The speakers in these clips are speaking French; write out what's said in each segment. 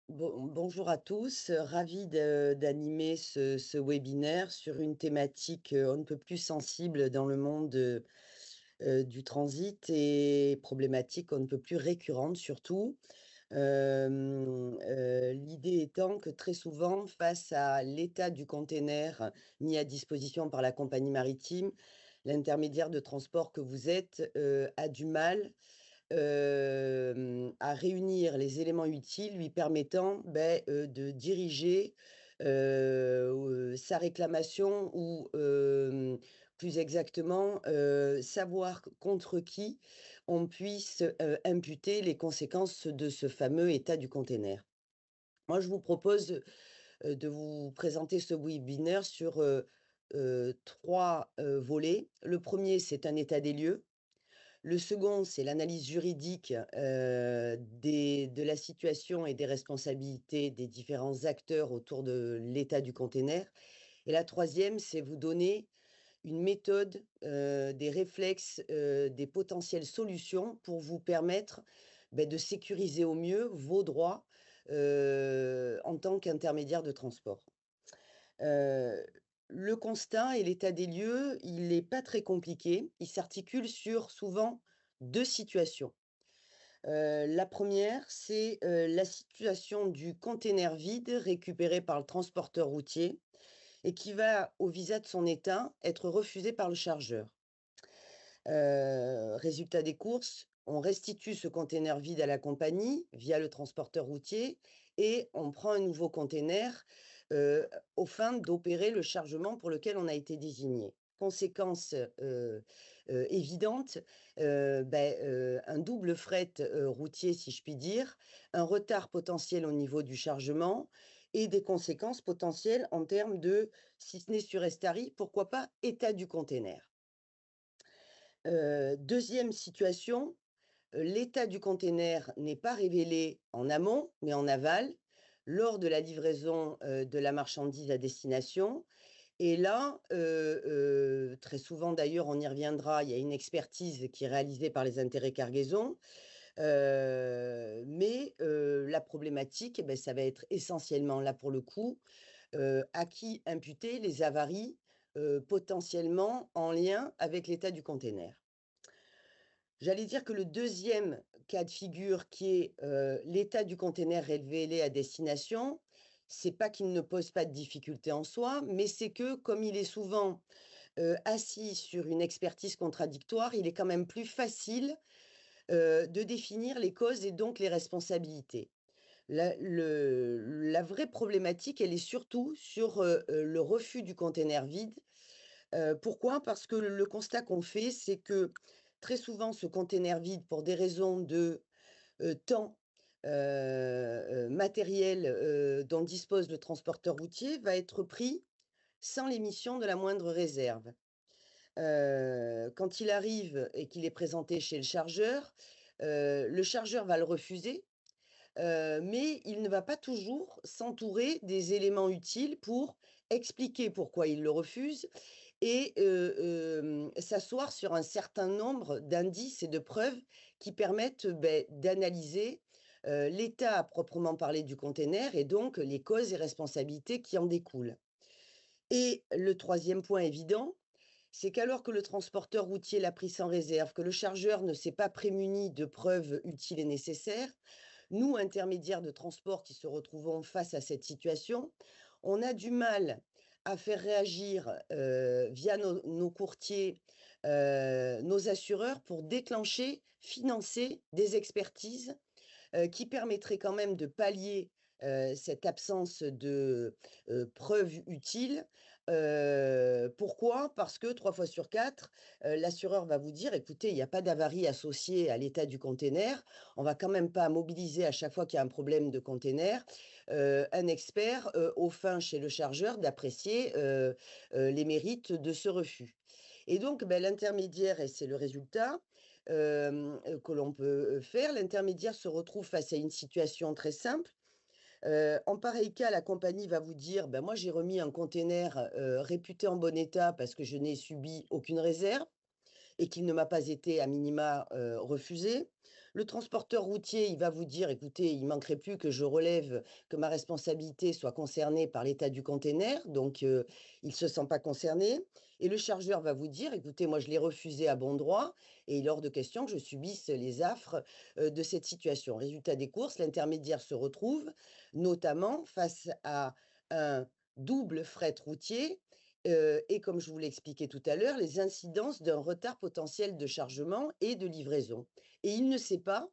Bon, bonjour à tous, ravi d'animer ce webinaire sur une thématique on ne peut plus sensible dans le monde du transit et problématique on ne peut plus récurrente surtout. L'idée étant que très souvent, face à l'état du container mis à disposition par la compagnie maritime, l'intermédiaire de transport que vous êtes a du mal à réunir les éléments utiles lui permettant, de diriger, sa réclamation ou, plus exactement, savoir contre qui on puisse, imputer les conséquences de ce fameux état du container. Moi, je vous propose, de vous présenter ce webinaire sur, 3, volets. Le premier, c'est un état des lieux. Le second, c'est l'analyse juridique, de la situation et des responsabilités des différents acteurs autour de l'état du container. Et la troisième, c'est vous donner une méthode, des réflexes, des potentielles solutions pour vous permettre, de sécuriser au mieux vos droits, en tant qu'intermédiaire de transport. Heu, le constat et l'état des lieux, il est pas très compliqué. Il s'articule sur souvent 2 situations. La première, c'est, la situation du container vide récupéré par le transporteur routier et qui va, au visa de son état, être refusé par le chargeur. Résultat des courses, on restitue ce container vide à la compagnie via le transporteur routier et on prend un nouveau container, aux fins d'opérer le chargement pour lequel on a été désigné. Conséquence, évidente, un double fret, routier si je puis dire, un retard potentiel au niveau du chargement et des conséquences potentielles en termes de, si ce n'est surestarie, pourquoi pas état du container. 2e situation, l'état du container n'est pas révélé en amont, mais en aval, lors de la livraison, de la marchandise à destination et là, très souvent d'ailleurs, on y reviendra, il y a une expertise qui est réalisée par les intérêts cargaison, la problématique, ça va être essentiellement là pour le coup, à qui imputer les avaries, potentiellement en lien avec l'état du container. J'allais dire que le deuxième cas de figure qui est, l'état du container révélé à destination, c'est pas qu'il ne pose pas de difficulté en soi, mais c'est que comme il est souvent, assis sur une expertise contradictoire, il est quand même plus facile, de définir les causes et donc les responsabilités. La vraie problématique, elle est surtout sur, le refus du container vide. Pourquoi? Parce que le constat qu'on fait, c'est que très souvent ce container vide pour des raisons de, temps, matériel, dont dispose le transporteur routier va être pris sans l'émission de la moindre réserve. Quand il arrive et qu'il est présenté chez le chargeur va le refuser, mais il ne va pas toujours s'entourer des éléments utiles pour expliquer pourquoi il le refuse et s'asseoir sur un certain nombre d'indices et de preuves qui permettent, d'analyser, l'état à proprement parler du container et donc les causes et responsabilités qui en découlent. Et le troisième point évident, c'est qu'alors que le transporteur routier l'a pris sans réserve, que le chargeur ne s'est pas prémuni de preuves utiles et nécessaires, nous, intermédiaires de transport qui se retrouvons face à cette situation, on a du mal à faire réagir, via nos courtiers, nos assureurs pour déclencher, financer des expertises, qui permettraient quand même de pallier, cette absence de, preuves utiles. Pourquoi? Parce que 3 fois sur 4, l'assureur va vous dire: «Écoutez, il y a pas d'avarie associée à l'état du container. On va quand même pas mobiliser à chaque fois qu'il y a un problème de container, un expert, aux fins chez le chargeur d'apprécier, les mérites de ce refus». Et donc, l'intermédiaire et c'est le résultat, que l'on peut, faire. L'intermédiaire se retrouve face à une situation très simple. En pareil cas, la compagnie va vous dire: «Ben, moi, j'ai remis un container, réputé en bon état parce que je n'ai subi aucune réserve». et qu'il ne m'a pas été à minima, refusé. Le transporteur routier, il va vous dire: «Écoutez, il manquerait plus que je relève que ma responsabilité soit concernée par l'état du container», donc il ne se sent pas concerné et le chargeur va vous dire: «Écoutez, moi je l'ai refusé à bon droit et il est hors de question que je subisse les affres, de cette situation». Résultat des courses, l'intermédiaire se retrouve notamment face à un double fret routier, et comme je vous l'ai expliqué tout à l'heure, les incidences d'un retard potentiel de chargement et de livraison. Et il ne sait pas,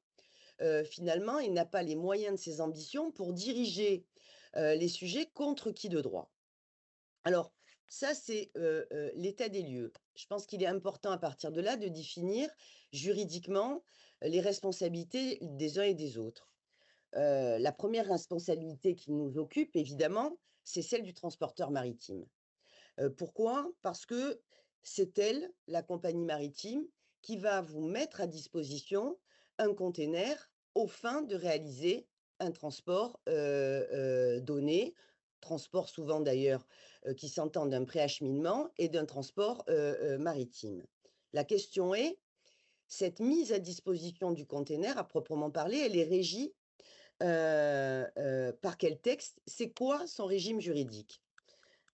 finalement, il n'a pas les moyens de ses ambitions pour diriger, les sujets contre qui de droit. Alors ça, c'est, l'état des lieux. Je pense qu'il est important à partir de là de définir juridiquement les responsabilités des uns et des autres. La première responsabilité qui nous occupe évidemment, c'est celle du transporteur maritime. Pourquoi? Parce que c'est elle, la compagnie maritime, qui va vous mettre à disposition un container aux fins de réaliser un transport, donné. Transport souvent d'ailleurs, qui s'entend d'un préacheminement et d'un transport, maritime. La question est, cette mise à disposition du container à proprement parler, elle est régie, par quel texte? C'est quoi son régime juridique?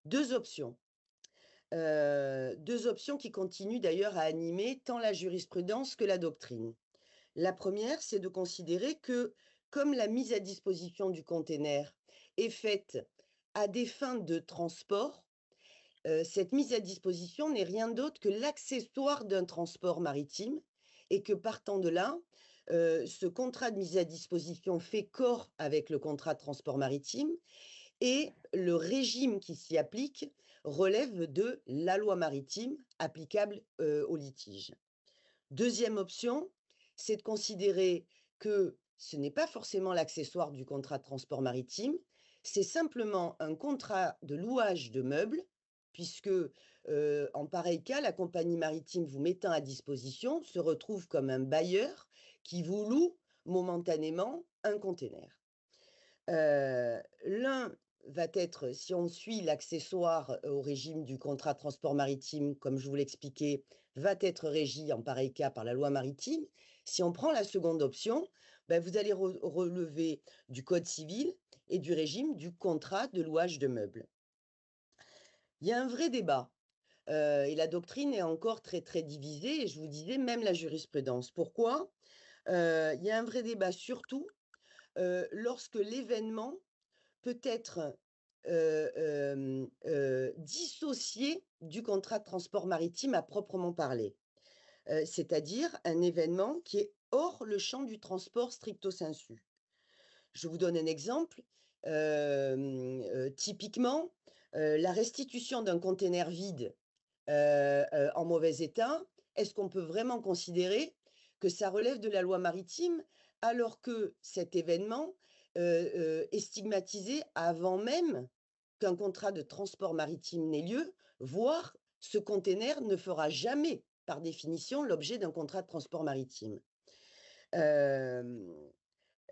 2 options. 2 options qui continuent d'ailleurs à animer tant la jurisprudence que la doctrine. La première, c'est de considérer que, comme la mise à disposition du container est faite à des fins de transport, cette mise à disposition n'est rien d'autre que l'accessoire d'un transport maritime et que partant de là, ce contrat de mise à disposition fait corps avec le contrat de transport maritime et le régime qui s'y applique relève de la loi maritime applicable, au litige. Deuxième option, c'est de considérer que ce n'est pas forcément l'accessoire du contrat de transport maritime, c'est simplement un contrat de louage de meubles puisque, en pareil cas, la compagnie maritime vous mettant à disposition se retrouve comme un bailleur qui vous loue momentanément un container. L'un va être, si on suit l'accessoire, au régime du contrat de transport maritime, comme je vous l'expliquais, va être régi en pareil cas par la loi maritime. Si on prend la seconde option, bah, vous allez relever du code civil et du régime du contrat de louage de meubles. Il y a un vrai débat, et la doctrine est encore très, très divisée et je vous disais même la jurisprudence. Pourquoi? Il y a un vrai débat surtout, lorsque l'événement peut être, dissocié du contrat de transport maritime à proprement parler. C'est-à-dire un événement qui est hors le champ du transport stricto sensu. Je vous donne un exemple, typiquement, la restitution d'un container vide, en mauvais état, est-ce qu'on peut vraiment considérer que ça relève de la loi maritime, alors que cet événement, est stigmatisé avant même qu'un contrat de transport maritime n'ait lieu, voire ce container ne fera jamais, par définition, l'objet d'un contrat de transport maritime. Hem,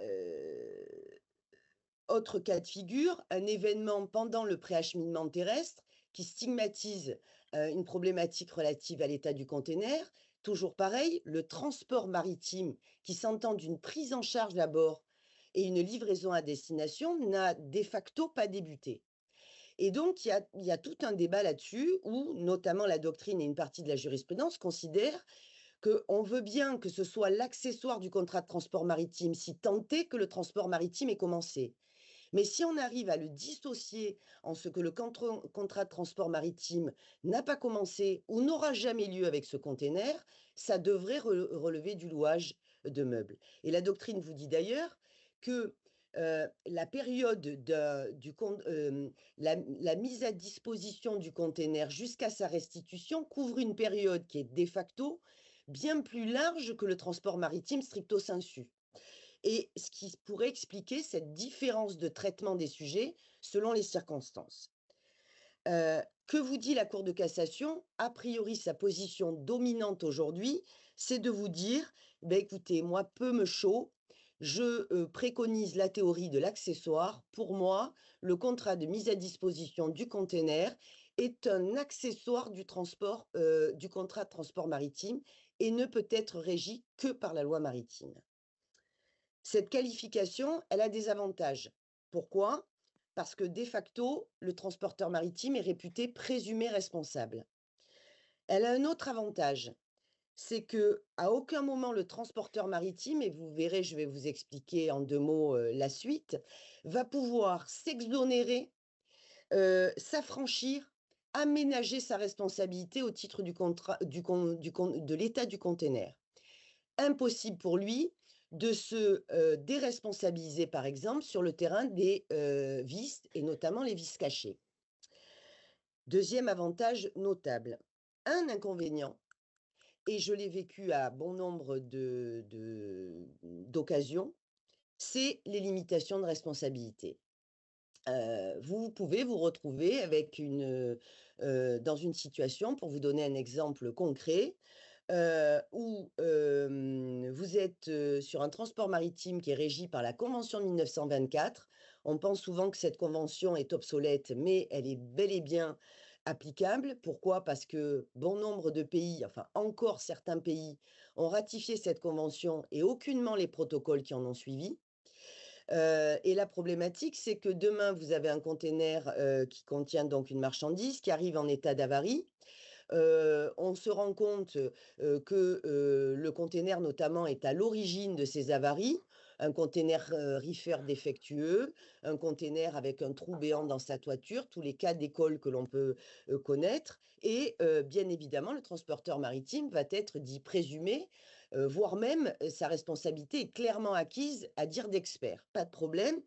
heu Autre cas de figure, un événement pendant le préacheminement terrestre qui stigmatise, une problématique relative à l'état du container. Toujours pareil, le transport maritime qui s'entend d'une prise en charge à bord et une livraison à destination n'a de facto pas débuté. Et donc il y a tout un débat là-dessus où notamment la doctrine et une partie de la jurisprudence considèrent qu'on veut bien que ce soit l'accessoire du contrat de transport maritime si tant est que le transport maritime ait commencé. Mais si on arrive à le dissocier en ce que le contrat de transport maritime n'a pas commencé ou n'aura jamais lieu avec ce container, ça devrait relever du louage de meubles. Et la doctrine vous dit d'ailleurs que la période la mise à disposition du container jusqu'à sa restitution couvre une période qui est de facto bien plus large que le transport maritime stricto sensu. Et ce qui pourrait expliquer cette différence de traitement des sujets selon les circonstances. Que vous dit la Cour de cassation? A priori, sa position dominante aujourd'hui, c'est de vous dire: «Beh, écoutez, moi, peu me chaud, je, préconise la théorie de l'accessoire. Pour moi, le contrat de mise à disposition du container est un accessoire du transport, du contrat de transport maritime et ne peut être régi que par la loi maritime. Cette qualification, elle a des avantages. Pourquoi? Parce que de facto, le transporteur maritime est réputé présumé responsable. Elle a un autre avantage, c'est que à aucun moment le transporteur maritime, et vous verrez, je vais vous expliquer en 2 mots, la suite, va pouvoir s'exonérer, s'affranchir, aménager sa responsabilité au titre du contrat du con de l'état du container. Impossible pour lui de se, déresponsabiliser, par exemple, sur le terrain des, vis et notamment les vis cachées. Deuxième avantage notable. Un inconvénient, et je l'ai vécu à bon nombre d'occasions, c'est les limitations de responsabilité. Vous pouvez vous retrouver avec dans une situation, pour vous donner un exemple concret, où, vous êtes, sur un transport maritime qui est régi par la convention de 1924. On pense souvent que cette convention est obsolète, mais elle est bel et bien applicable. Pourquoi? Parce que bon nombre de pays, enfin encore certains pays, ont ratifié cette convention et aucunement les protocoles qui en ont suivi. Et la problématique, c'est que demain, vous avez un container, qui contient donc une marchandise qui arrive en état d'avarie. On se rend compte, que, le container notamment est à l'origine de ces avaries. Un container, reefer défectueux, un container avec un trou béant dans sa toiture, tous les cas d'école que l'on peut, connaître et bien évidemment, le transporteur maritime va être dit présumé, voire même, sa responsabilité est clairement acquise à dire d'expert. Pas de problème,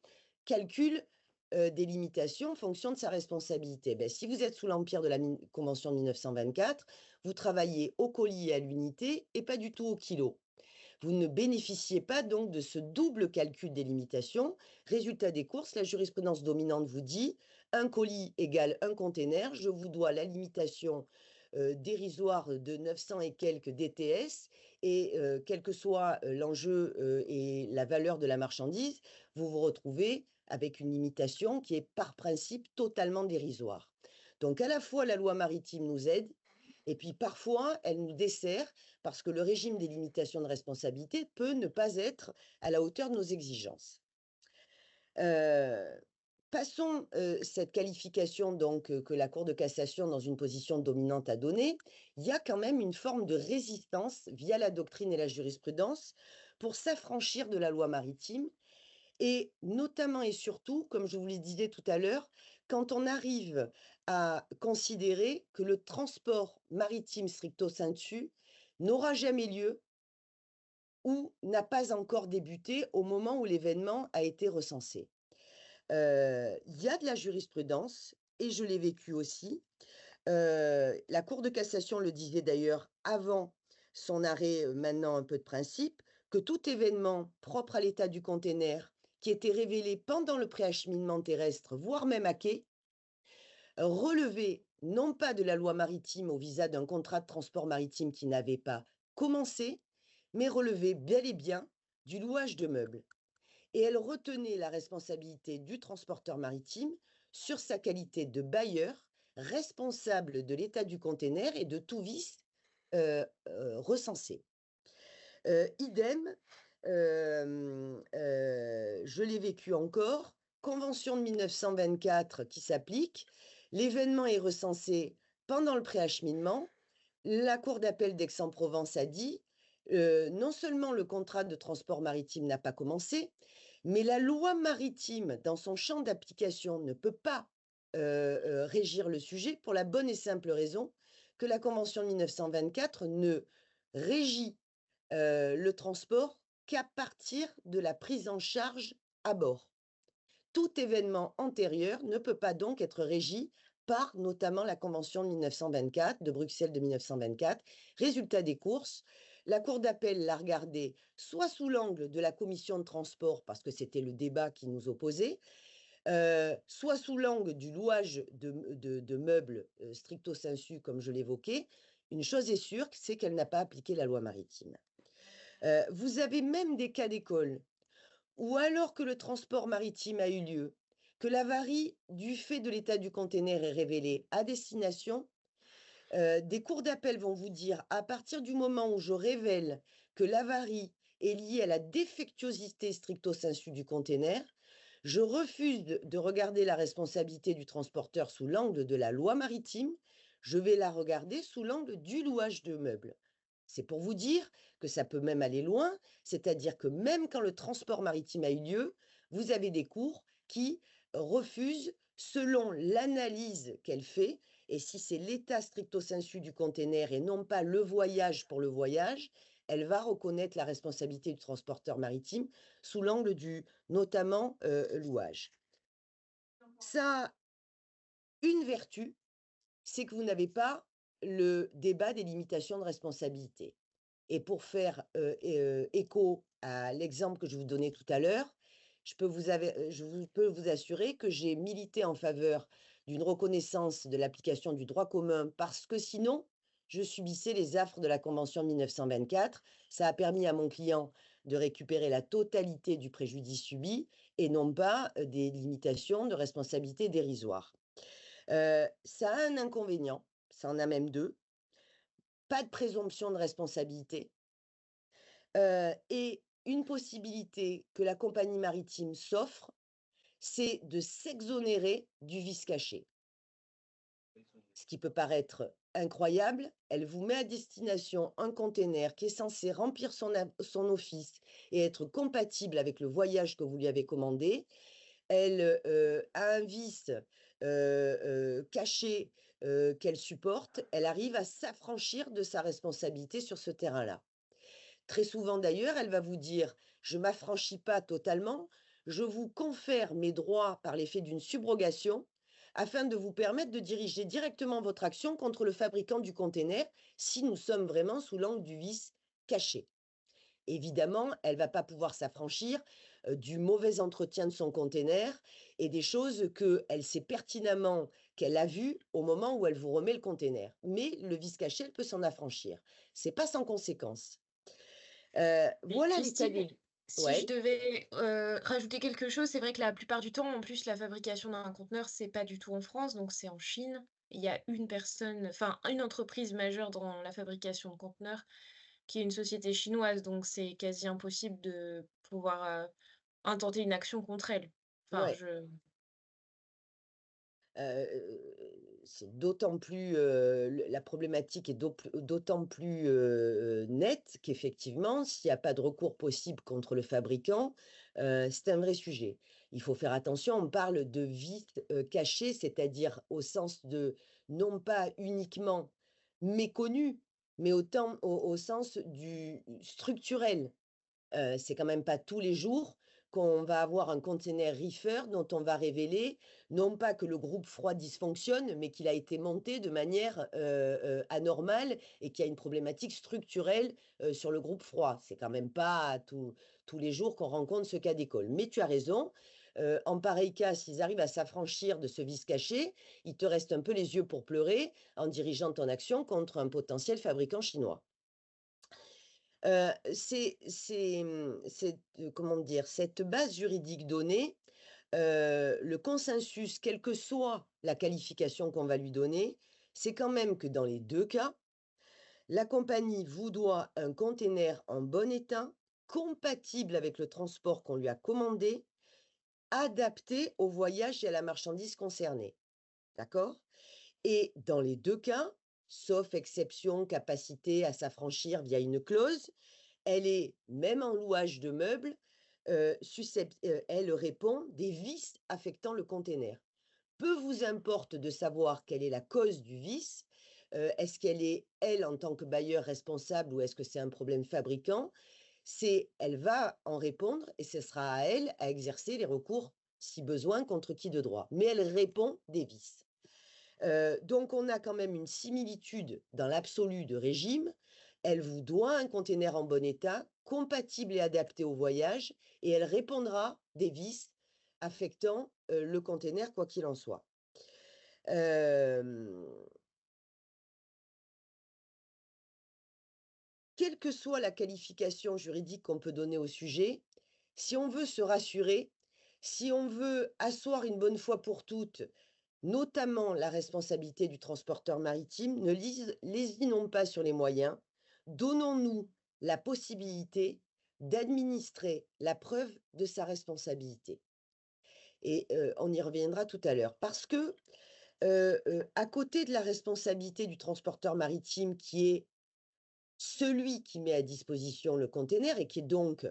calcul des limitations en fonction de sa responsabilité. Beh, si vous êtes sous l'empire de la convention de 1924, vous travaillez au colis et à l'unité et pas du tout au kilo. Vous ne bénéficiez pas donc de ce double calcul des limitations. Résultat des courses, la jurisprudence dominante vous dit un colis égale un container. Je vous dois la limitation dérisoire de 900 et quelques DTS et quel que soit l'enjeu et la valeur de la marchandise, vous vous retrouvez avec une limitation qui est par principe totalement dérisoire. Donc à la fois la loi maritime nous aide et puis parfois elle nous dessert parce que le régime des limitations de responsabilité peut ne pas être à la hauteur de nos exigences. Heu, passons, cette qualification donc que la Cour de cassation dans une position dominante a donnée, il y a quand même une forme de résistance via la doctrine et la jurisprudence pour s'affranchir de la loi maritime et notamment et surtout, comme je vous le disais tout à l'heure, quand on arrive à considérer que le transport maritime stricto sensu n'aura jamais lieu ou n'a pas encore débuté au moment où l'événement a été recensé. Il y a de la jurisprudence et je l'ai vécu aussi. La Cour de cassation le disait d'ailleurs avant son arrêt, maintenant un peu de principe, que tout événement propre à l'état du container qui était révélé pendant le préacheminement terrestre, voire même à quai, relevait non pas de la loi maritime au visa d'un contrat de transport maritime qui n'avait pas commencé, mais relevait bel et bien du louage de meubles et elle retenait la responsabilité du transporteur maritime sur sa qualité de bailleur, responsable de l'état du container et de tout vice, recensé. Idem, je l'ai vécu encore, convention de 1924 qui s'applique, l'événement est recensé pendant le préacheminement. La cour d'appel d'Aix-en-Provence a dit, non seulement le contrat de transport maritime n'a pas commencé, mais la loi maritime, dans son champ d'application, ne peut pas, régir le sujet pour la bonne et simple raison que la convention de 1924 ne régit, le transport qu'à partir de la prise en charge à bord. Tout événement antérieur ne peut pas donc être régi par notamment la convention de 1924, de Bruxelles de 1924. Résultat des courses, la cour d'appel l'a regardé soit sous l'angle de la commission de transport, parce que c'était le débat qui nous opposait, soit sous l'angle du louage de meubles, stricto sensu comme je l'évoquais. Une chose est sûre, c'est qu'elle n'a pas appliqué la loi maritime. Vous avez même des cas d'école où alors que le transport maritime a eu lieu, que l'avarie, du fait de l'état du container, est révélée à destination. Des cours d'appel vont vous dire: «À partir du moment où je révèle que l'avarie est liée à la défectuosité stricto sensu du container, je refuse de regarder la responsabilité du transporteur sous l'angle de la loi maritime, je vais la regarder sous l'angle du louage de meubles». C'est pour vous dire que ça peut même aller loin, c'est-à-dire que même quand le transport maritime a eu lieu, vous avez des cours qui refusent selon l'analyse qu'elle fait, et si c'est l'état stricto sensu du container et non pas le voyage pour le voyage, elle va reconnaître la responsabilité du transporteur maritime sous l'angle du notamment louage. Ça a une vertu, c'est que vous n'avez pas le débat des limitations de responsabilité. Et pour faire, écho à l'exemple que je vous donnais tout à l'heure, je peux vous assurer que j'ai milité en faveur d'une reconnaissance de l'application du droit commun parce que sinon, je subissais les affres de la convention de 1924. Ça a permis à mon client de récupérer la totalité du préjudice subi et non pas, des limitations de responsabilité dérisoires. Ça a un inconvénient, ça en a même 2. Pas de présomption de responsabilité. Et une possibilité que la compagnie maritime s'offre, c'est de s'exonérer du vice caché. Ce qui peut paraître incroyable, elle vous met à destination un container qui est censé remplir son office et être compatible avec le voyage que vous lui avez commandé. Elle, a un vice, caché, qu'elle supporte. Elle arrive à s'affranchir de sa responsabilité sur ce terrain-là. Très souvent d'ailleurs, elle va vous dire: «Je m'affranchis pas totalement, je vous confère mes droits par l'effet d'une subrogation, afin de vous permettre de diriger directement votre action contre le fabricant du container, si nous sommes vraiment sous l'angle du vice caché». Évidemment, elle va pas pouvoir s'affranchir, du mauvais entretien de son container et des choses qu'elle sait pertinemment qu'elle a vues au moment où elle vous remet le container. Mais le vice caché, elle peut s'en affranchir. C'est pas sans conséquence. Et Voilà l'état Christine, des si je ouais, devais, rajouter quelque chose, c'est vrai que la plupart du temps, en plus, la fabrication d'un conteneur, c'est pas du tout en France, donc c'est en Chine. Il y a une personne, enfin, une entreprise majeure dans la fabrication de conteneurs qui est une société chinoise, donc c'est quasi impossible de pouvoir, intenter une action contre elle. Enfin, ouais, je c'est d'autant plus, le la problématique est d'autant plus, nette qu'effectivement, s'il y a pas de recours possible contre le fabricant, c'est un vrai sujet. Il faut faire attention, on parle de vices, cachés, c'est-à-dire au sens de non pas uniquement méconnu, mais au sens du structurel. C'est quand même pas tous les jours qu'on va avoir un container reefer dont on va révéler, non pas que le groupe froid dysfonctionne, mais qu'il a été monté de manière, anormale et qu'il y a une problématique structurelle, sur le groupe froid. C'est quand même pas tous les jours qu'on rencontre ce cas d'école. Mais tu as raison, en pareil cas, s'ils arrivent à s'affranchir de ce vice caché, il te reste un peu les yeux pour pleurer en dirigeant ton action contre un potentiel fabricant chinois. Comment dire? Cette base juridique donnée, le consensus, quelle que soit la qualification qu'on va lui donner, c'est quand même que dans les 2 cas, la compagnie vous doit un container en bon état, compatible avec le transport qu'on lui a commandé, adapté au voyage et à la marchandise concernée. D'accord? Et dans les 2 cas, sauf exception, capacité à s'affranchir via une clause, elle est, même en louage de meubles, elle répond des vices affectant le container. Peu vous importe de savoir quelle est la cause du vice, est-ce qu'elle est, elle, en tant que bailleur responsable ou est-ce que c'est un problème fabricant? Elle va en répondre et ce sera à elle à exercer les recours, si besoin, contre qui de droit. Mais elle répond des vices. Donc on a quand même une similitude dans l'absolu de régime. Elle vous doit un container en bon état, compatible et adapté au voyage, et elle répondra des vices affectant, le container quoi qu'il en soit. Hem, Quelle que soit la qualification juridique qu'on peut donner au sujet, si on veut se rassurer, Si on veut asseoir une bonne fois pour toutes, notamment la responsabilité du transporteur maritime, ne lésinons pas sur les moyens, donnons-nous la possibilité d'administrer la preuve de sa responsabilité et on y reviendra tout à l'heure. Parce que, à côté de la responsabilité du transporteur maritime qui est celui qui met à disposition le container et qui est donc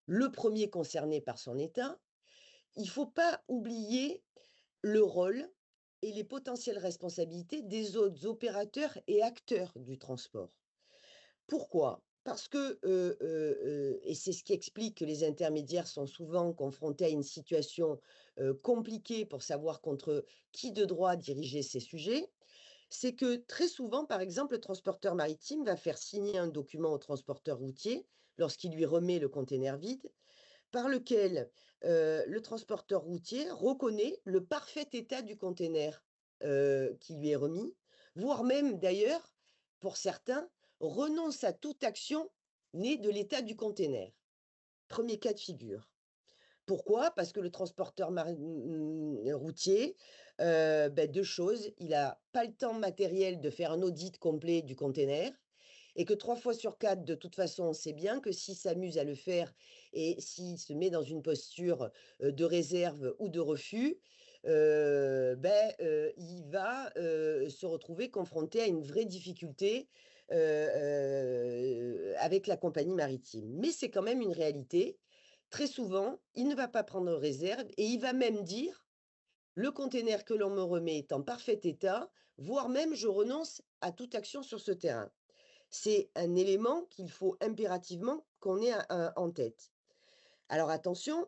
le premier concerné par son état, il ne faut pas oublier le rôle et les potentielles responsabilités des autres opérateurs et acteurs du transport. Pourquoi? Parce que, et c'est ce qui explique que les intermédiaires sont souvent confrontés à une situation, compliquée pour savoir contre qui de droit diriger ces sujets. C'est que très souvent, par exemple, le transporteur maritime va faire signer un document au transporteur routier lorsqu'il lui remet le container vide, par lequel, le transporteur routier reconnaît le parfait état du container, qui lui est remis, voire même d'ailleurs, pour certains, renonce à toute action née de l'état du container. Premier cas de figure. Pourquoi? Parce que le transporteur routier, 2 choses, il n'a pas le temps matériel de faire un audit complet du container et que 3 fois sur 4, de toute façon, on sait bien que s'il s'amuse à le faire et s'il se met dans une posture, de réserve ou de refus, il va, se retrouver confronté à une vraie difficulté, avec la compagnie maritime. Mais c'est quand même une réalité. Très souvent, il ne va pas prendre réserve et il va même dire: «Le container que l'on me remet est en parfait état, voire même je renonce à toute action sur ce terrain». C'est un élément qu'il faut impérativement qu'on ait en tête. Alors attention,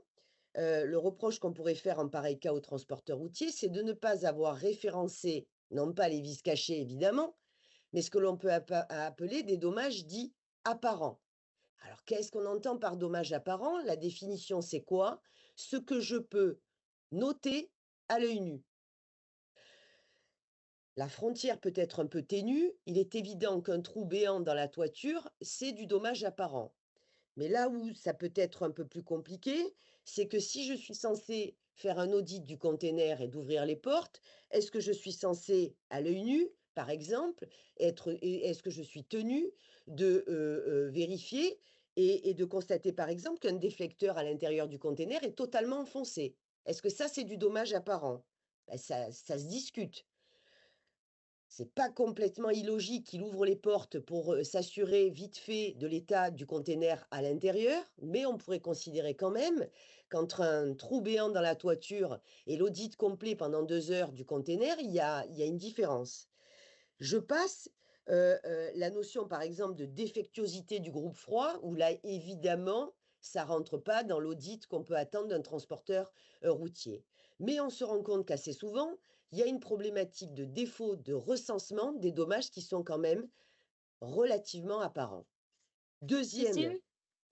le reproche qu'on pourrait faire en pareil cas au transporteur routier, c'est de ne pas avoir référencé, non pas les vices cachés évidemment, mais ce que l'on peut appeler des dommages dits apparents. Alors, qu'est-ce qu'on entend par dommage apparent? La définition, c'est quoi? Ce que je peux noter à l'œil nu. La frontière peut être un peu ténue. Il est évident qu'un trou béant dans la toiture, c'est du dommage apparent. Mais là où ça peut être un peu plus compliqué, c'est que si je suis censé faire un audit du container et d'ouvrir les portes, est-ce que je suis censé, à l'œil nu, par exemple, est-ce que je suis tenu de vérifier et de constater, par exemple, qu'un déflecteur à l'intérieur du container est totalement enfoncé? Est-ce que ça, c'est du dommage apparent? Ben, ça se discute. C'est pas complètement illogique qu'il ouvre les portes pour, s'assurer vite fait de l'état du container à l'intérieur, mais on pourrait considérer quand même qu'entre un trou béant dans la toiture et l'audit complet pendant 2 heures du container, il y a une différence. Je passe, la notion par exemple de défectuosité du groupe froid où là évidemment, ça rentre pas dans l'audit qu'on peut attendre d'un transporteur, routier. Mais on se rend compte qu'assez souvent, il y a une problématique de défaut de recensement des dommages qui sont quand même relativement apparents. Deuxième, Christine,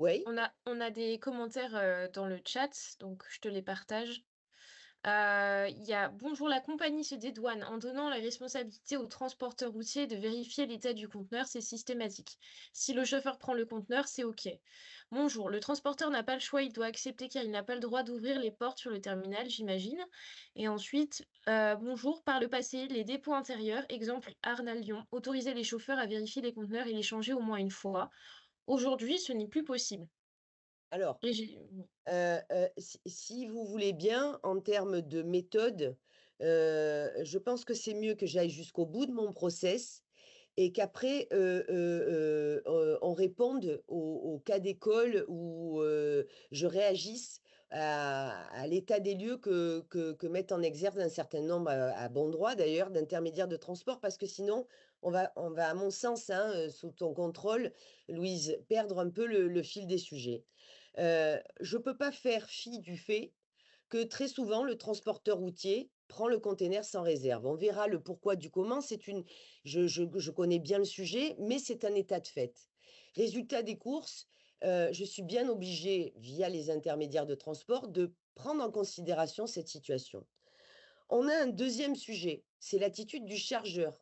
oui? on a des commentaires, dans le chat, donc je te les partage. Il y a: «Bonjour, la compagnie se dédouane en donnant la responsabilité au transporteur routier de vérifier l'état du conteneur, c'est systématique. Si le chauffeur prend le conteneur, c'est OK. Bonjour, le transporteur n'a pas le choix, il doit accepter car il n'a pas le droit d'ouvrir les portes sur le terminal, j'imagine». Et ensuite, «Bonjour, par le passé, les dépôts intérieurs, exemple Arnal-Lyon, autorisaient les chauffeurs à vérifier les conteneurs et les changer au moins une fois. Aujourd'hui, ce n'est plus possible». Alors, Et j'ai si vous voulez bien, en termes de méthode, je pense que c'est mieux que j'aille jusqu'au bout de mon process et qu'après, on réponde au cas d'école où, je réagisse à l'état des lieux que mettent en exergue un certain nombre, à bon droit d'ailleurs, d'intermédiaires de transport. Parce que sinon, on va à mon sens, hein, sous ton contrôle, Louise, perdre un peu le fil des sujets. Je peux pas faire fi du fait que très souvent le transporteur routier prend le container sans réserve. On verra le pourquoi du comment, je connais bien le sujet, mais c'est un état de fait. Résultat des courses, je suis bien obligée, via les intermédiaires de transport, de prendre en considération cette situation. On a un deuxième sujet, c'est l'attitude du chargeur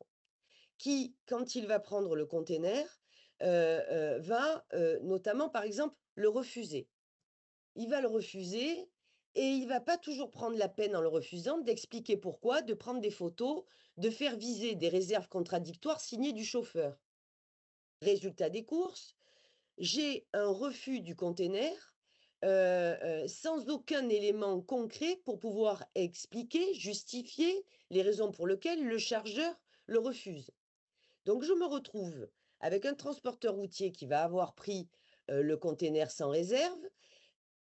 qui, quand il va prendre le container, va, notamment, par exemple, le refuser. Il va le refuser et il va pas toujours prendre la peine, en le refusant, d'expliquer pourquoi, de prendre des photos, de faire viser des réserves contradictoires signées du chauffeur. Résultat des courses, j'ai un refus du container, sans aucun élément concret pour pouvoir expliquer, justifier les raisons pour lesquelles le chargeur le refuse. Donc je me retrouve avec un transporteur routier qui va avoir pris, le container sans réserve,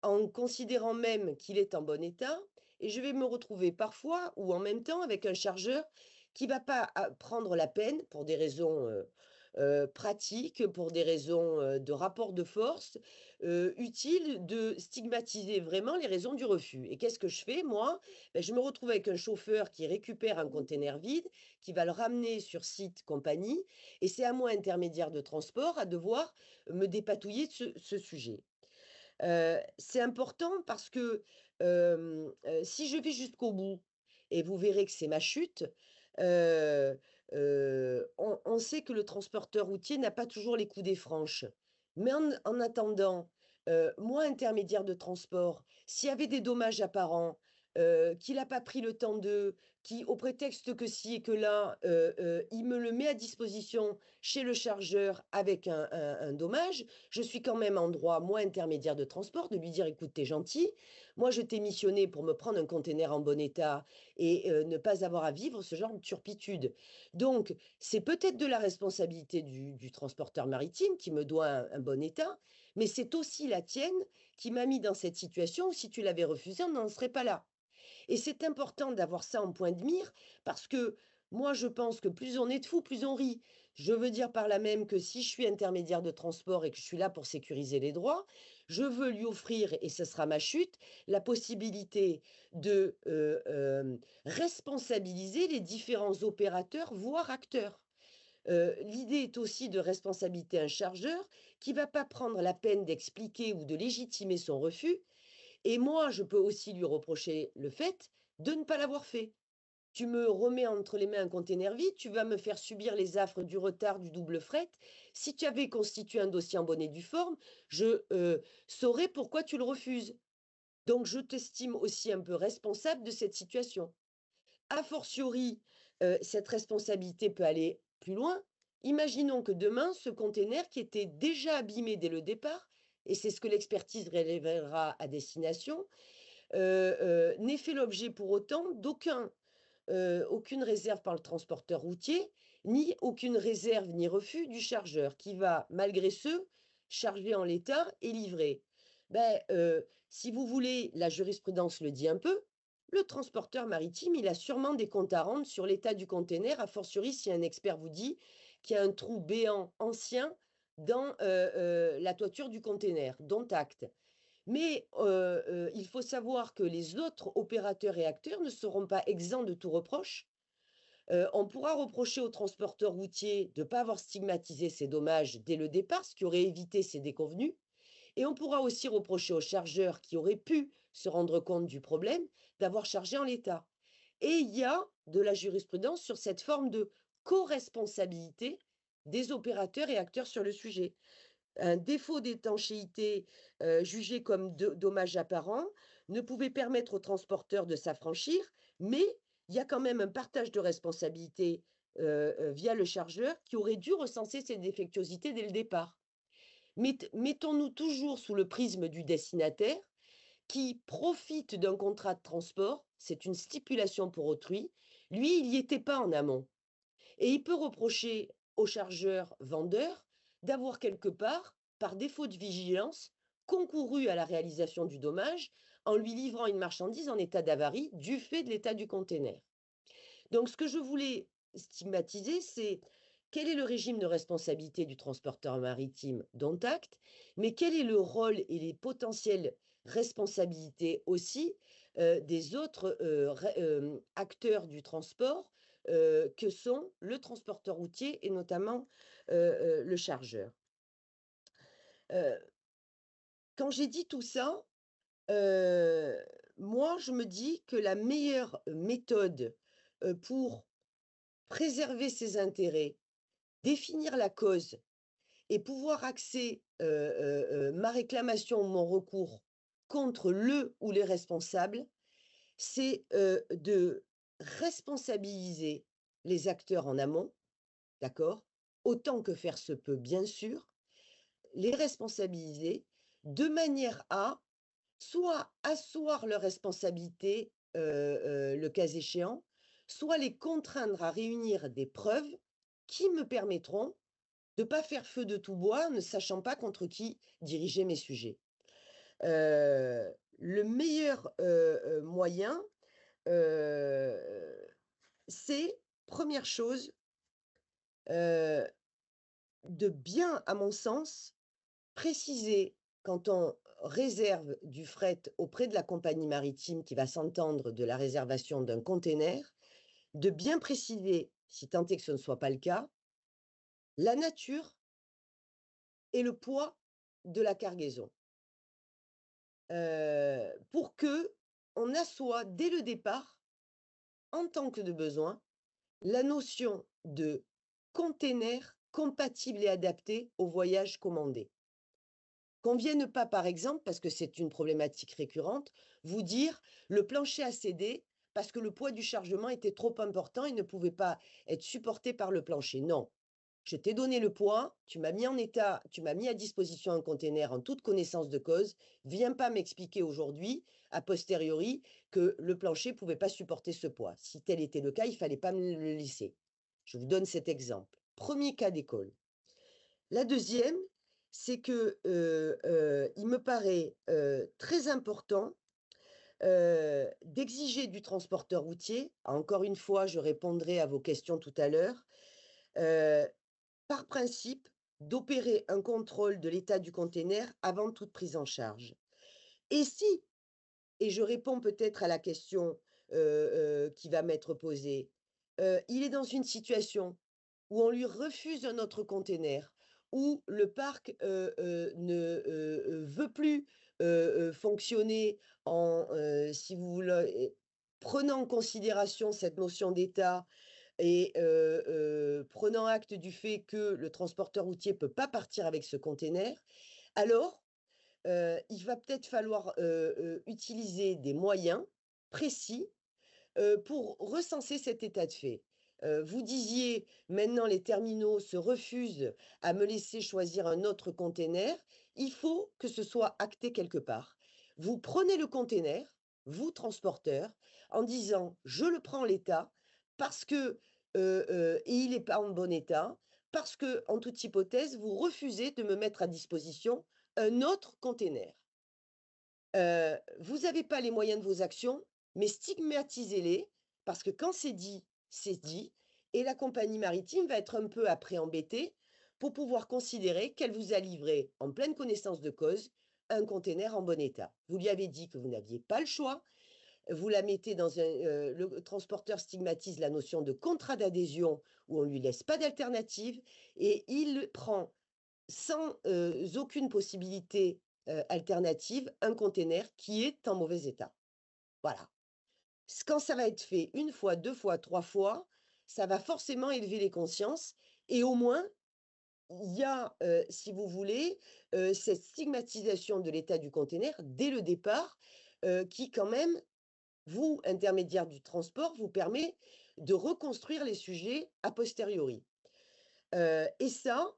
en considérant même qu'il est en bon état, et je vais me retrouver parfois ou en même temps avec un chargeur qui va pas prendre la peine pour des raisons, pratiques, pour des raisons, de rapport de force, utiles, de stigmatiser vraiment les raisons du refus. Et qu'est-ce que je fais moi? Beh, je me retrouve avec un chauffeur qui récupère un container vide, qui va le ramener sur site compagnie, et c'est à moi, intermédiaire de transport, à devoir me dépatouiller de ce sujet. C'est important parce que, si je vais jusqu'au bout, et vous verrez que c'est ma chute, heu on sait que le transporteur routier n'a pas toujours les coudées franches. Mais en attendant, moi, intermédiaire de transport, s'il y avait des dommages apparents, qu'il a pas pris le temps qui, au prétexte que ci et que là, il me le met à disposition chez le chargeur avec un dommage, je suis quand même en droit, moi, intermédiaire de transport, de lui dire: «Écoute, tu es gentil, moi je t'ai missionné pour me prendre un container en bon état et ne pas avoir à vivre ce genre de turpitude. Donc c'est peut-être de la responsabilité du transporteur maritime qui me doit un bon état, mais c'est aussi la tienne qui m'a mis dans cette situation où si tu l'avais refusé, on n'en serait pas là». Et c'est important d'avoir ça en point de mire parce que moi, je pense que plus on est de fous, plus on rit. Je veux dire par là même que si je suis intermédiaire de transport et que je suis là pour sécuriser les droits, je veux lui offrir, et ce sera ma chute, la possibilité de responsabiliser les différents opérateurs, voire acteurs. L'idée est aussi de responsabiliser un chargeur qui va pas prendre la peine d'expliquer ou de légitimer son refus, et moi, je peux aussi lui reprocher le fait de ne pas l'avoir fait. Tu me remets entre les mains un container vide, tu vas me faire subir les affres du retard, du double fret. Si tu avais constitué un dossier en bonne et due forme, je, saurais pourquoi tu le refuses. Donc je t'estime aussi un peu responsable de cette situation. A fortiori, cette responsabilité peut aller plus loin. Imaginons que demain, ce container qui était déjà abîmé dès le départ, et c'est ce que l'expertise révélera à destination, n'ait fait l'objet pour autant aucune réserve par le transporteur routier, ni aucune réserve ni refus du chargeur qui va, malgré ce, charger en l'état et livrer. Ben, si vous voulez, la jurisprudence le dit un peu, le transporteur maritime, il a sûrement des comptes à rendre sur l'état du container, a fortiori si un expert vous dit qu'il y a un trou béant ancien dans, la toiture du container, dont acte. Mais il faut savoir que les autres opérateurs et acteurs ne seront pas exempts de tout reproche. On pourra reprocher au transporteur routier de ne pas avoir stigmatisé ces dommages dès le départ, ce qui aurait évité ces déconvenues, et on pourra aussi reprocher au chargeur qui aurait pu se rendre compte du problème, d'avoir chargé en l'état. Et il y a de la jurisprudence sur cette forme de coresponsabilité des opérateurs et acteurs sur le sujet. Un défaut d'étanchéité, jugé comme dommage apparent, ne pouvait permettre au transporteur de s'affranchir, mais il y a quand même un partage de responsabilité, via le chargeur qui aurait dû recenser ces défectuosités dès le départ. Mettons-nous toujours sous le prisme du destinataire qui profite d'un contrat de transport, c'est une stipulation pour autrui, lui, il n'y était pas en amont. Et il peut reprocher au chargeur vendeur d'avoir quelque part, par défaut de vigilance, concouru à la réalisation du dommage en lui livrant une marchandise en état d'avarie du fait de l'état du container. Donc ce que je voulais stigmatiser, c'est quel est le régime de responsabilité du transporteur maritime dont acte, mais quel est le rôle et les potentielles responsabilités aussi, des autres, acteurs du transport, que sont le transporteur routier et notamment, le chargeur. Heu, Quand j'ai dit tout ça, heu, moi je me dis que la meilleure méthode, pour préserver ses intérêts, définir la cause et pouvoir axer, ma réclamation ou mon recours contre le ou les responsables, c'est, de responsabiliser les acteurs en amont, d'accord? Autant que faire se peut, bien sûr, les responsabiliser de manière à soit asseoir leurs responsabilités, le cas échéant, soit les contraindre à réunir des preuves qui me permettront de pas faire feu de tout bois, ne sachant pas contre qui diriger mes sujets. Le meilleur, moyen, heu, c'est, première chose, heu, de bien, à mon sens, préciser quand on réserve du fret auprès de la compagnie maritime qui va s'entendre de la réservation d'un container, de bien préciser, si tant est que ce ne soit pas le cas, la nature et le poids de la cargaison. Pour qu'on assoie dès le départ, en tant que de besoin, la notion de container compatible et adapté au voyage commandé. Qu'on vienne pas, par exemple, parce que c'est une problématique récurrente, vous dire: «Le plancher a cédé parce que le poids du chargement était trop important et ne pouvait pas être supporté par le plancher». Non, je t'ai donné le poids, tu m'as mis en état, tu m'as mis à disposition un container en toute connaissance de cause. Viens pas m'expliquer aujourd'hui, a posteriori, que le plancher pouvait pas supporter ce poids. Si tel était le cas, il fallait pas me le laisser. Je vous donne cet exemple. Premier cas d'école. La deuxième, c'est que, il me paraît, très important, d'exiger du transporteur routier, encore une fois, je répondrai à vos questions tout à l'heure, heu, par principe, d'opérer un contrôle de l'état du container avant toute prise en charge. Et si, et je réponds peut-être à la question, qui va m'être posée, il est dans une situation où on lui refuse un autre container, où le parc, ne, veut plus, fonctionner en, si vous voulez, prenant en considération cette notion d'état et prenant acte du fait que le transporteur routier peut pas partir avec ce container, alors il va peut-être falloir, utiliser des moyens précis, pour recenser cet état de fait. Vous disiez: «Maintenant les terminaux se refusent à me laisser choisir un autre container». Il faut que ce soit acté quelque part. Vous prenez le container, vous transporteur, en disant: «Je le prends en l'état parce que, et il est pas en bon état, parce que en toute hypothèse, vous refusez de me mettre à disposition un autre container». Vous avez pas les moyens de vos actions, mais stigmatisez-les, parce que quand c'est dit et la compagnie maritime va être un peu après embêtée pour pouvoir considérer qu'elle vous a livré, en pleine connaissance de cause, un container en bon état. Vous lui avez dit que vous n'aviez pas le choix, vous la mettez dans un, le transporteur stigmatise la notion de contrat d'adhésion où on lui laisse pas d'alternative et il prend sans, aucune possibilité, alternative, un container qui est en mauvais état. Voilà. Quand ça va être fait une fois, 2 fois, 3 fois, ça va forcément élever les consciences et au moins, il y a, si vous voulez, cette stigmatisation de l'état du container dès le départ, qui quand même, vous, intermédiaire du transport, vous permet de reconstruire les sujets a posteriori. Et ça,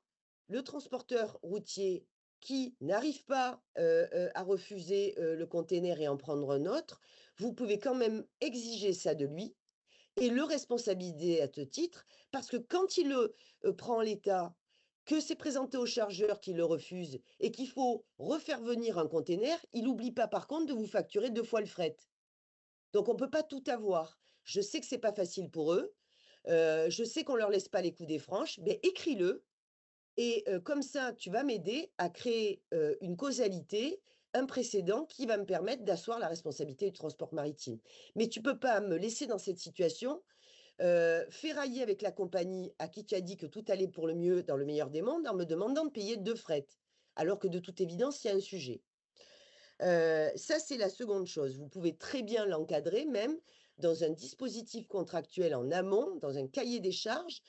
le transporteur routier qui n'arrive pas, à refuser, le container et en prendre un autre, vous pouvez quand même exiger ça de lui et le responsabiliser à ce titre parce que quand il le, prend en l'état, que c'est présenté au chargeur qui le refuse et qu'il faut refaire venir un container, il n'oublie pas par contre de vous facturer 2 fois le fret. Donc on ne peut pas tout avoir. Je sais que c'est pas facile pour eux, je sais qu'on leur laisse pas les coups des franches, mais écris-le et comme ça, tu vas m'aider à créer, une causalité, un précédent qui va me permettre d'asseoir la responsabilité du transport maritime. Mais tu peux pas me laisser dans cette situation, ferrailler avec la compagnie à qui tu as dit que tout allait pour le mieux dans le meilleur des mondes, en me demandant de payer 2 fret, alors que de toute évidence, il y a un sujet. Ça, c'est la seconde chose. Vous pouvez très bien l'encadrer même dans un dispositif contractuel en amont, dans un cahier des charges,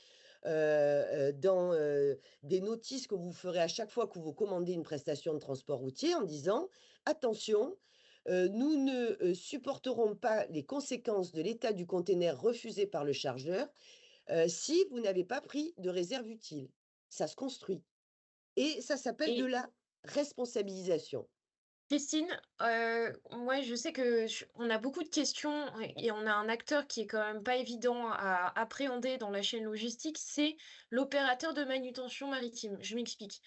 dans, des notices que vous ferez à chaque fois que vous commandez une prestation de transport routier en disant: «Attention, Nous ne, supporterons pas les conséquences de l'état du container refusé par le chargeur, si vous n'avez pas pris de réserve utile. Ça se construit et ça s'appelle de Et la responsabilisation. Christine, moi je sais que on a beaucoup de questions et on a un acteur qui est quand même pas évident à appréhender dans la chaîne logistique, c'est l'opérateur de manutention maritime. Je m'explique.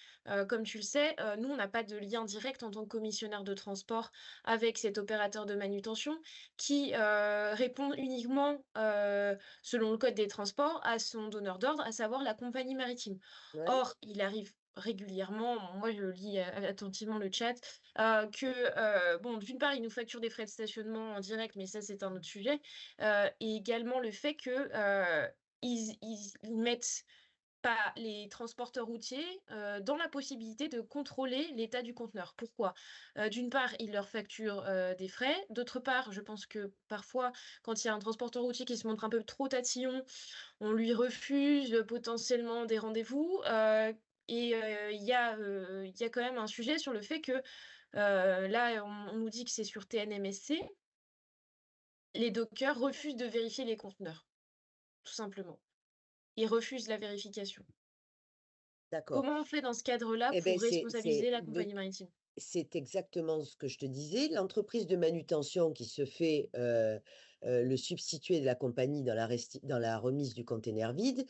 Comme tu le sais, nous on n'a pas de lien direct en tant que commissionnaire de transport avec cet opérateur de manutention qui répond uniquement, selon le code des transports, à son donneur d'ordre, à savoir la compagnie maritime. Ouais, Or, il arrive régulièrement, moi je lis attentivement le chat, que, bon, d'une part, ils nous facturent des frais de stationnement en direct, mais ça, c'est un autre sujet, et également le fait que, ils mettent pas les transporteurs routiers, dans la possibilité de contrôler l'état du conteneur. Pourquoi? D'une part, ils leur facturent, des frais. D'autre part, je pense que parfois, quand il y a un transporteur routier qui se montre un peu trop tatillon, on lui refuse, potentiellement des rendez-vous, il y a quand même un sujet sur le fait que, là, on nous dit que c'est sur TNMSC. Les dockers refusent de vérifier les conteneurs, tout simplement. Ils refusent la vérification. d'accord. Comment on fait dans ce cadre-là Eh pour beh, c'est responsabiliser la de compagnie maritime? c'est exactement ce que je te disais. L'entreprise de manutention qui se fait, le substitut de la compagnie dans la remise du container vide,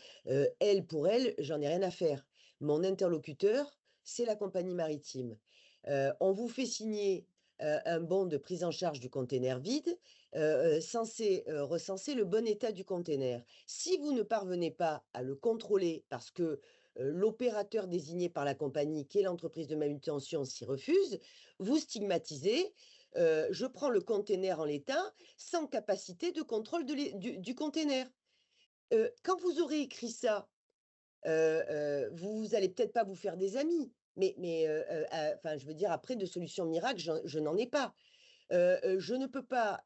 elle, pour elle, j'en ai rien à faire. Mon interlocuteur, c'est la compagnie maritime. On vous fait signer, un bon de prise en charge du container vide, censé, recenser le bon état du container. Si vous ne parvenez pas à le contrôler parce que l'opérateur désigné par la compagnie, qui est l'entreprise de manutention, s'y refuse, vous stigmatisez, je prends le container en l'état, sans capacité de contrôle du container. Quand vous aurez écrit ça, vous allez peut-être pas vous faire des amis, enfin, je veux dire, après de solution miracle, je n'en ai pas. Je ne peux pas,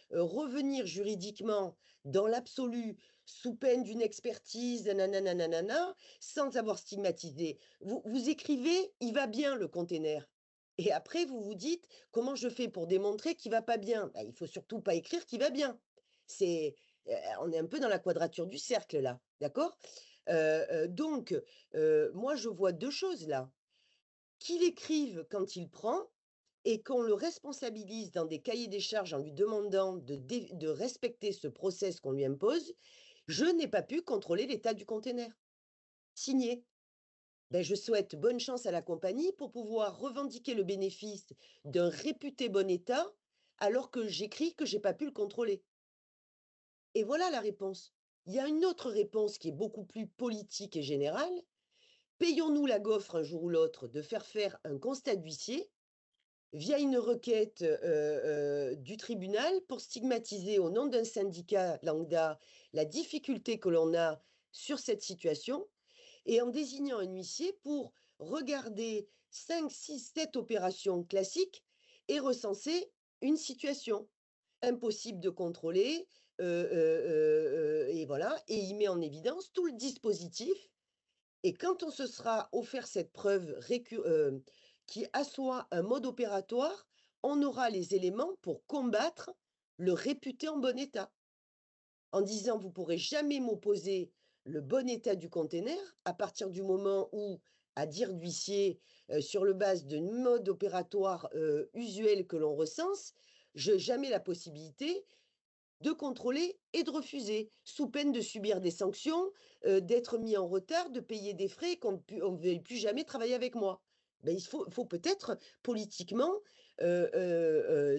revenir juridiquement dans l'absolu, sous peine d'une expertise, nanana nanana, sans avoir stigmatisé. Vous écrivez: «Il va bien le container» et après vous vous dites: «Comment je fais pour démontrer qu'il va pas bien?» Bah, il faut surtout pas écrire qu'il va bien. C'est, on est un peu dans la quadrature du cercle là, d'accord? Moi je vois 2 choses là. Qu'il écrive quand il prend et qu'on le responsabilise dans des cahiers des charges en lui demandant de respecter ce process qu'on lui impose, je n'ai pas pu contrôler l'état du container. Signé. Ben, je souhaite bonne chance à la compagnie pour pouvoir revendiquer le bénéfice d'un réputé bon état, alors que j'écris que j'ai pas pu le contrôler. Et voilà la réponse. Il y a une autre réponse qui est beaucoup plus politique et générale. Payons-nous la gaufre un jour ou l'autre de faire un constat d'huissier via une requête, du tribunal pour stigmatiser au nom d'un syndicat lambda la difficulté que l'on a sur cette situation et en désignant un huissier pour regarder 5, 6, 7 opérations classiques et recenser une situation. Impossible de contrôler, et voilà et il met en évidence tout le dispositif et quand on se sera offert cette preuve qui assoit un mode opératoire, on aura les éléments pour combattre le réputé en bon état. En disant: «Vous pourrez jamais m'opposer le bon état du container à partir du moment où, à dire d'huissier, sur le base de mode opératoire, usuel que l'on recense, j'ai jamais la possibilité de contrôler et de refuser, sous peine de subir des sanctions, d'être mis en retard, de payer des frais et on ne veuille plus jamais travailler avec moi. Ben, il faut peut-être politiquement,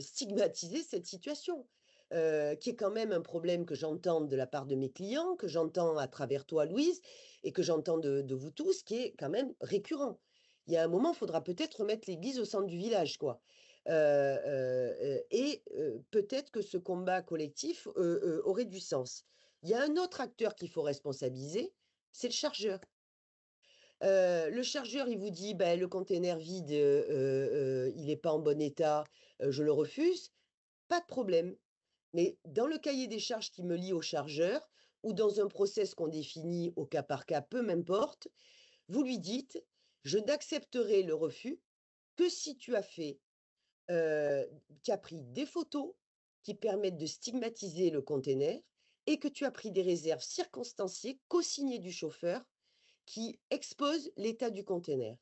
stigmatiser cette situation, qui est quand même un problème que j'entends de la part de mes clients, que j'entends à travers toi Louise et que j'entends de vous tous, qui est quand même récurrent. Il y a un moment, il faudra peut-être remettre l'église au centre du village, quoi. Peut-être que ce combat collectif, aurait du sens. Il y a un autre acteur qu'il faut responsabiliser, c'est le chargeur. Le chargeur, il vous dit: «Beh, le container vide, il est pas en bon état, je le refuse». Pas de problème, mais dans le cahier des charges qui me lie au chargeur ou dans un process qu'on définit au cas par cas, peu m'importe, vous lui dites: «Je n'accepterai le refus que si tu as fait heu, qui a pris des photos qui permettent de stigmatiser le container et que tu as pris des réserves circonstanciées, co-signées du chauffeur, qui exposent l'état du container.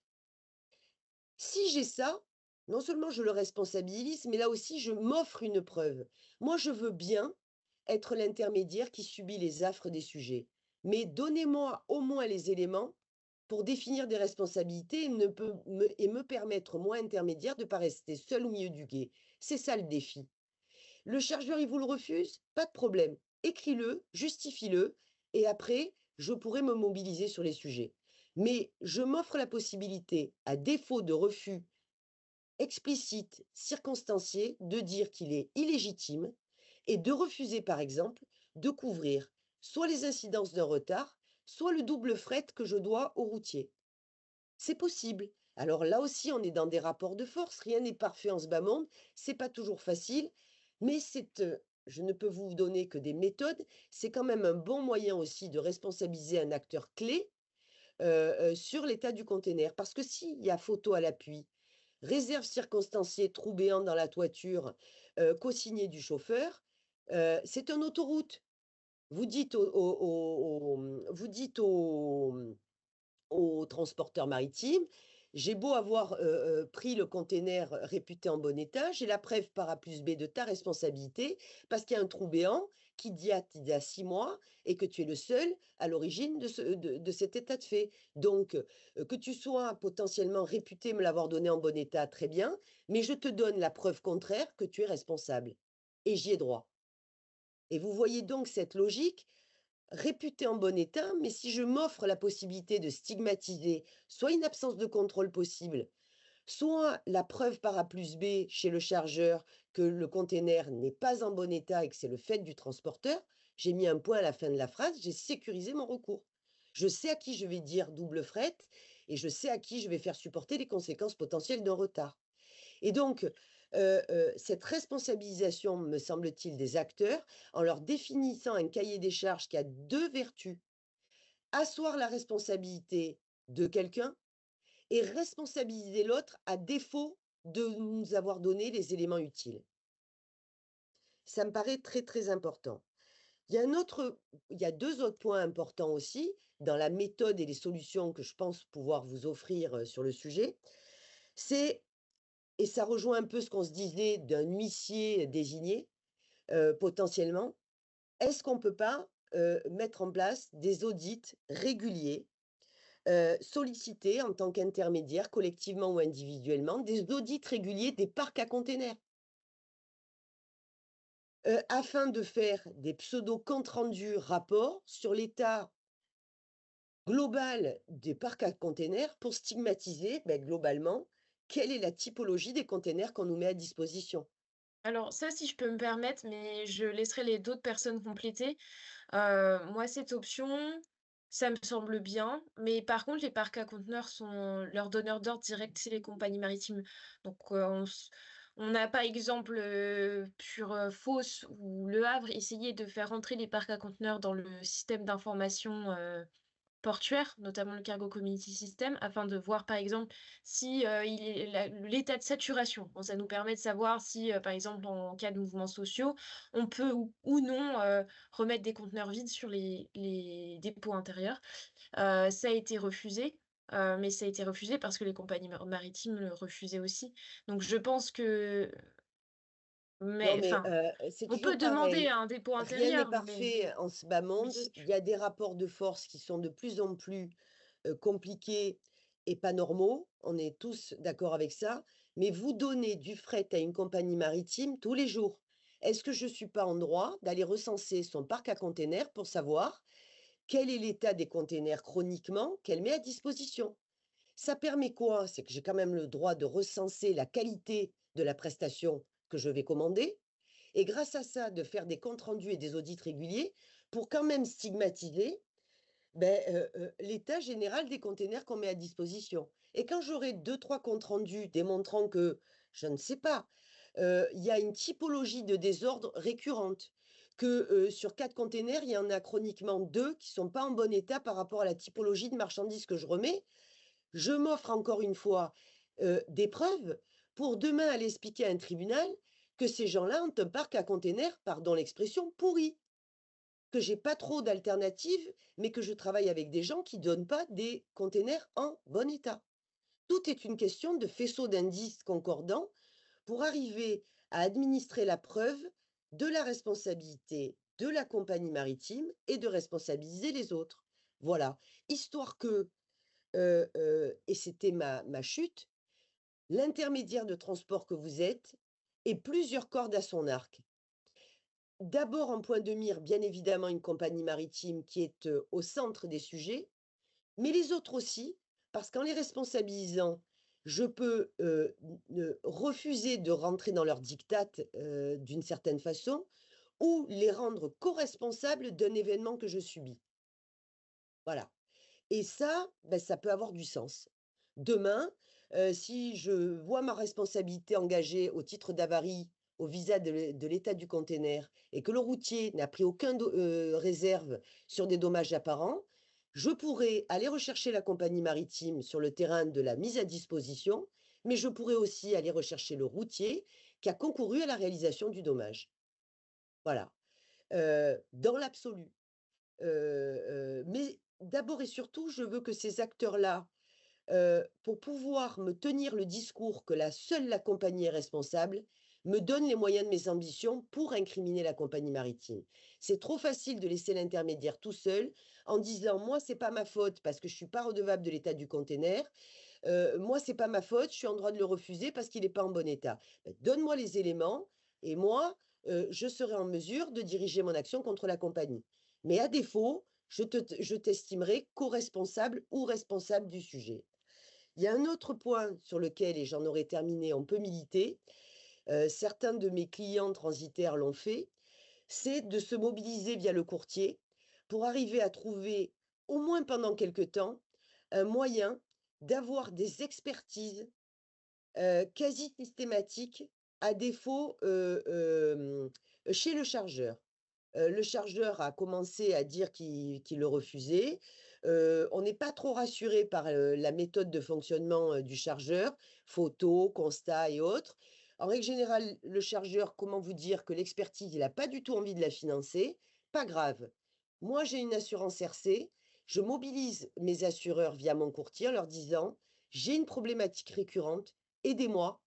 Si j'ai ça, non seulement je le responsabilise, mais là aussi je m'offre une preuve. Moi, je veux bien être l'intermédiaire qui subit les affres des sujets, mais donnez-moi au moins les éléments pour définir des responsabilités et me permettre, moi, intermédiaire, de ne pas rester seul au milieu du gué. C'est ça le défi. Le chargeur, il vous le refuse? Pas de problème. Écris-le, justifie-le et après, je pourrai me mobiliser sur les sujets. Mais je m'offre la possibilité, à défaut de refus explicite, circonstancié, de dire qu'il est illégitime et de refuser, par exemple, de couvrir soit les incidences d'un retard, soit le double fret que je dois au routier. C'est possible. Alors là aussi, on est dans des rapports de force. Rien n'est parfait en ce bas monde. C'est pas toujours facile, mais je ne peux vous donner que des méthodes. C'est quand même un bon moyen aussi de responsabiliser un acteur clé sur l'état du container. Parce que s'il y a photo à l'appui, réserve circonstanciée, trou béant dans la toiture, co-signé du chauffeur, c'est une autoroute. Vous dites vous dites au transporteur maritime: «J'ai beau avoir, pris le container réputé en bon état, j'ai la preuve par A plus B de ta responsabilité parce qu'il y a un trou béant qui date d'il y a 6 mois et que tu es le seul à l'origine de cet état de fait. Donc, que tu sois potentiellement réputé me l'avoir donné en bon état, très bien, mais je te donne la preuve contraire que tu es responsable et j'y ai droit». Et vous voyez donc cette logique? Réputé en bon état, mais si je m'offre la possibilité de stigmatiser soit une absence de contrôle possible, soit la preuve par A plus B chez le chargeur que le container n'est pas en bon état et que c'est le fait du transporteur, j'ai mis un point à la fin de la phrase, j'ai sécurisé mon recours. Je sais à qui je vais dire double fret et je sais à qui je vais faire supporter les conséquences potentielles d'un retard. Et donc, cette responsabilisation, me semble-t-il, des acteurs, en leur définissant un cahier des charges qui a 2 vertus: asseoir la responsabilité de quelqu'un et responsabiliser l'autre à défaut de nous avoir donné les éléments utiles. Ça me paraît très, très important. Il y a 2 autres points importants aussi dans la méthode et les solutions que je pense pouvoir vous offrir, sur le sujet. C'est Et ça rejoint un peu ce qu'on se disait d'un huissier désigné, potentiellement. Est-ce qu'on ne peut pas, mettre en place des audits réguliers, sollicités en tant qu'intermédiaire, collectivement ou individuellement, des audits réguliers des parcs à containers? Afin de faire des pseudo comptes rendus rapports sur l'état global des parcs à containers pour stigmatiser, globalement, quelle est la typologie des containers qu'on nous met à disposition. Alors ça, si je peux me permettre, mais je laisserai les d'autres personnes compléter. Moi, cette option, ça me semble bien, mais par contre, les parcs à conteneurs sont leurs donneurs d'ordre direct, c'est les compagnies maritimes. Donc, on n'a pas exemple, sur, Fos ou Le Havre, essayé de faire rentrer les parcs à conteneurs dans le système d'information, portuaire, notamment le Cargo Community System, afin de voir, par exemple, si, il est l'état de saturation. Bon, ça nous permet de savoir si, par exemple, en cas de mouvements sociaux, on peut ou non, remettre des conteneurs vides sur les dépôts intérieurs. Ça a été refusé, mais ça a été refusé parce que les compagnies maritimes le refusaient aussi. Donc je pense que Non, mais mais enfin, c'est on peut toujours demander pareil. un dépôt Rien n'est intérieur, mais parfait en ce bas monde. oui. Il y a des rapports de force qui sont de plus en plus, compliqués et pas normaux. On est tous d'accord avec ça. Mais vous donnez du fret à une compagnie maritime tous les jours. Est-ce que je ne suis pas en droit d'aller recenser son parc à containers pour savoir quel est l'état des containers chroniquement qu'elle met à disposition? Ça permet quoi? C'est que j'ai quand même le droit de recenser la qualité de la prestation que je vais commander et grâce à ça, de faire des comptes rendus et des audits réguliers pour quand même stigmatiser, l'état général des containers qu'on met à disposition. Et quand j'aurai deux trois comptes rendus démontrant que, je ne sais pas, il y a une typologie de désordre récurrente, que, sur 4 containers, il y en a chroniquement 2 qui sont pas en bon état par rapport à la typologie de marchandises que je remets, je m'offre encore une fois, des preuves pour demain aller expliquer à un tribunal que ces gens-là ont un parc à containers, pardon l'expression, pourri, que j'ai pas trop d'alternatives, mais que je travaille avec des gens qui donnent pas des containers en bon état. Tout est une question de faisceau d'indices concordants pour arriver à administrer la preuve de la responsabilité de la compagnie maritime et de responsabiliser les autres. Voilà, histoire que, et c'était ma chute, l'intermédiaire de transport que vous êtes ait plusieurs cordes à son arc. D'abord en point de mire, bien évidemment, une compagnie maritime qui est, au centre des sujets, mais les autres aussi, parce qu'en les responsabilisant, je peux, refuser de rentrer dans leur diktat, d'une certaine façon, ou les rendre co-responsables d'un événement que je subis. Voilà. Et ça, bah, ça peut avoir du sens. Demain, si je vois ma responsabilité engagée au titre d'avarie au visa de l'état du container et que le routier n'a pris aucun réserve sur des dommages apparents, je pourrais aller rechercher la compagnie maritime sur le terrain de la mise à disposition, mais je pourrais aussi aller rechercher le routier qui a concouru à la réalisation du dommage. Voilà, dans l'absolu. Mais d'abord et surtout, je veux que ces acteurs-là, pour pouvoir me tenir le discours que seule la compagnie est responsable, me donnent les moyens de mes ambitions pour incriminer la compagnie maritime. C'est trop facile de laisser l'intermédiaire tout seul en disant: «Moi, c'est pas ma faute parce que je suis pas redevable de l'état du container. Moi, c'est pas ma faute, je suis en droit de le refuser parce qu'il est pas en bon état». Donne-moi les éléments et moi, je serai en mesure de diriger mon action contre la compagnie. Mais à défaut, je t'estimerai co-responsable ou responsable du sujet. Il y a un autre point sur lequel, et j'en aurai terminé, on peut militer, certains de mes clients transitaires l'ont fait, c'est de se mobiliser via le courtier pour arriver à trouver, au moins pendant quelque temps, un moyen d'avoir des expertises, quasi systématiques à défaut, chez le chargeur. Le chargeur a commencé à dire qu'il le refusait. On n'est pas trop rassuré par, la méthode de fonctionnement, du chargeur, photos, constats et autres. En règle générale, le chargeur, comment vous dire que l'expertise, il a pas du tout envie de la financer? Pas grave. Moi, j'ai une assurance RC, je mobilise mes assureurs via mon courtier en leur disant: «J'ai une problématique récurrente, aidez-moi».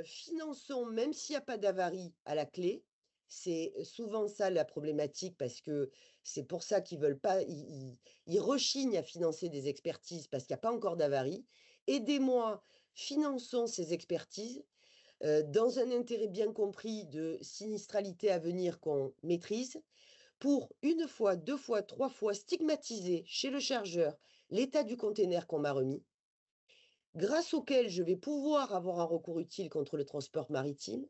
Finançons, même s'il y a pas d'avarie à la clé. C'est souvent ça la problématique parce que c'est pour ça qu'ils veulent pas ils rechignent à financer des expertises parce qu'il y a pas encore d'avarie. Aidez-moi, finançons ces expertises, dans un intérêt bien compris de sinistralité à venir qu'on maîtrise, pour une fois, 2 fois, 3 fois stigmatiser chez le chargeur l'état du container qu'on m'a remis, grâce auquel je vais pouvoir avoir un recours utile contre le transport maritime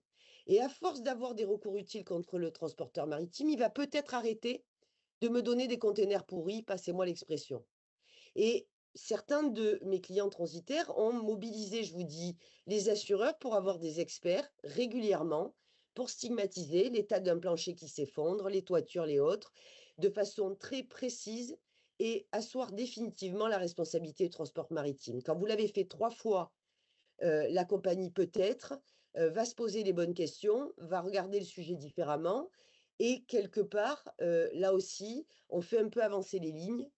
et à force d'avoir des recours utiles contre le transporteur maritime, il va peut-être arrêter de me donner des containers pourris, passez-moi l'expression. Et certains de mes clients transitaires ont mobilisé, je vous dis, les assureurs pour avoir des experts régulièrement pour stigmatiser l'état d'un plancher qui s'effondre, les toitures, les autres, de façon très précise et asseoir définitivement la responsabilité du transport maritime. Quand vous l'avez fait 3 fois, la compagnie peut-être, va se poser les bonnes questions, va regarder le sujet différemment et quelque part, là aussi, on fait un peu avancer les lignes,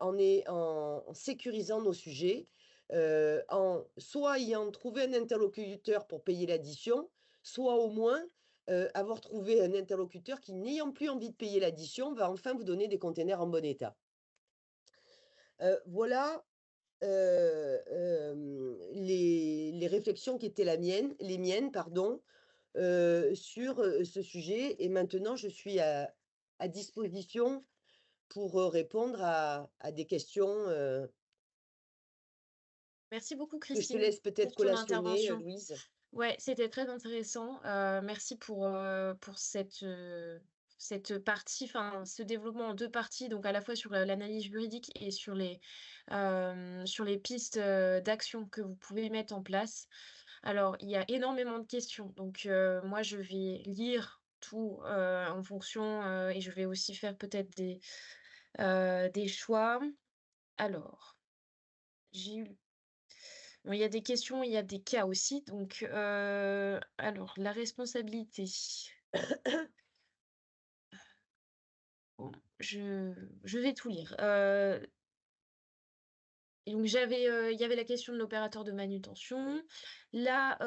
en sécurisant nos sujets, en soit ayant trouvé un interlocuteur pour payer l'addition, soit au moins, avoir trouvé un interlocuteur qui, n'ayant plus envie de payer l'addition, va enfin vous donner des containers en bon état. Voilà, les réflexions qui étaient les miennes, pardon, sur, ce sujet et maintenant je suis à disposition pour, répondre à des questions, Merci beaucoup que je te Christine laisse peut-être pour ton collationner, intervention. Louise. Ouais, c'était très intéressant. Merci pour cette partie, enfin, ce développement en 2 parties, donc à la fois sur, l'analyse juridique et sur les pistes, d'action que vous pouvez mettre en place. Alors, il y a énormément de questions, donc moi, je vais lire tout, en fonction, et je vais aussi faire peut-être des choix. Alors, j'ai eu Il y a des questions, il y a des cas aussi, donc alors la responsabilité. Bon, je vais tout lire. Et donc il y avait la question de l'opérateur de manutention. Là,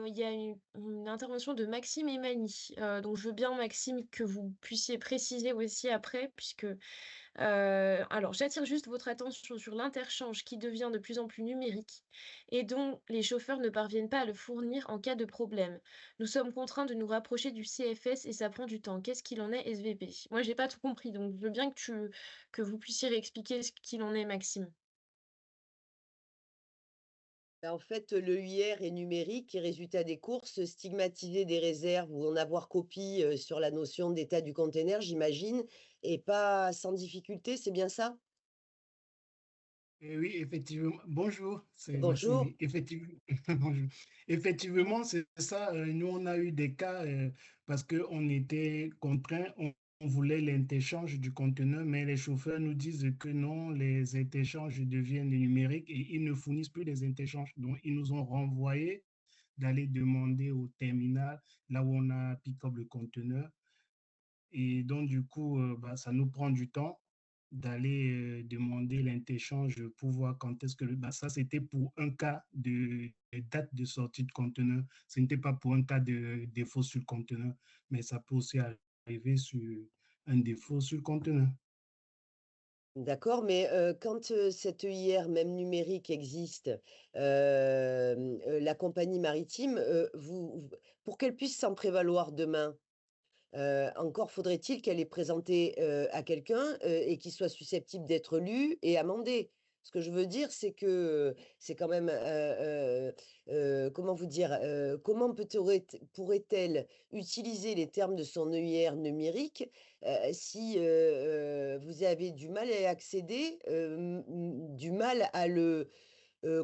il y a une intervention de Maxime et Mani. Donc je veux bien, Maxime, que vous puissiez préciser aussi après puisque, alors j'attire juste votre attention sur l'interchange qui devient de plus en plus numérique et dont les chauffeurs ne parviennent pas à le fournir en cas de problème. Nous sommes contraints de nous rapprocher du CFS et ça prend du temps. Qu'est-ce qu'il en est, SVP? Moi, j'ai pas tout compris, donc je veux bien que vous puissiez réexpliquer ce qu'il en est, Maxime. Bah, en fait, le l'EIR est numérique et résultat des courses, stigmatiser des réserves ou en avoir copie, sur la notion d'état du container, j'imagine, et pas sans difficulté, c'est bien ça? Oui, effectivement. Bonjour, c'est Maxime. Bonjour. Oui, effectivement, bonjour. Effectivement, c'est ça. Nous, on a eu des cas parce qu'on était contraints, on voulait l'interchange du conteneur, mais les chauffeurs nous disent que non, les interchanges deviennent numériques et ils ne fournissent plus les interchanges. Donc, ils nous ont renvoyés d'aller demander au terminal, là où on a pick-up le conteneur. Et donc, du coup, bah, ça nous prend du temps d'aller demander l'interchange pour voir quand est-ce que bah, ça, c'était pour un cas de date de sortie de conteneur. Ce n'était pas pour un cas de défaut sur le conteneur, mais ça peut aussi arriver sur un défaut sur le conteneur. D'accord, mais quand, cette EIR, même numérique, existe, la compagnie maritime, vous pour qu'elle puisse s'en prévaloir demain, encore faudrait-il qu'elle ait présenté, à quelqu'un, et qu'il soit susceptible d'être lu et amendé. Ce que je veux dire, c'est que, c'est quand même, comment vous dire? Comment pourrait-elle utiliser les termes de son EIR numérique, si, vous avez du mal à y accéder, du mal à le,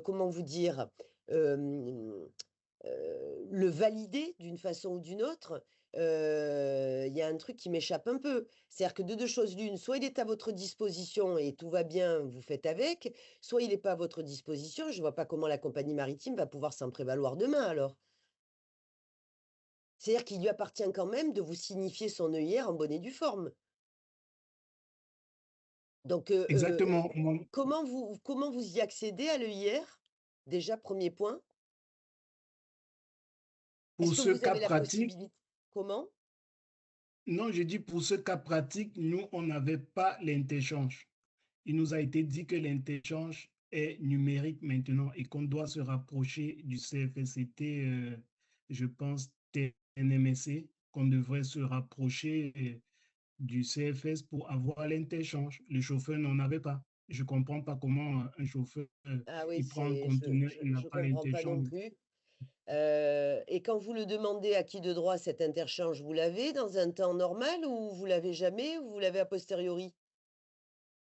comment vous dire? Hem le valider d'une façon ou d'une autre, il y a un truc qui m'échappe un peu. C'est-à-dire que de 2 choses l'une, soit il est à votre disposition et tout va bien, vous faites avec, soit il est pas à votre disposition, je vois pas comment la compagnie maritime va pouvoir s'en prévaloir demain alors. C'est-à-dire qu'il lui appartient quand même de vous signifier son œillère en bonne et due forme. Donc Exactement. comment vous y accédez à l'œillère? Déjà, premier point. Est-ce Pour que ce vous cas avez la pratique, possibilité comment? non, je dis pour ce cas pratique, nous, on n'avait pas l'interchange. Il nous a été dit que l'interchange est numérique maintenant et qu'on doit se rapprocher du CFSCT, je pense, TNMSC, qu'on devrait se rapprocher du CFS pour avoir l'interchange. Le chauffeur n'en avait pas. Je ne comprends pas comment un chauffeur, Ah oui, il prend un c'est conteneur, il n'a je pas comprends pas non l'interchange. plus. Et quand vous le demandez à qui de droit cet interchange, vous l'avez dans un temps normal ou vous l'avez jamais ou vous l'avez a posteriori?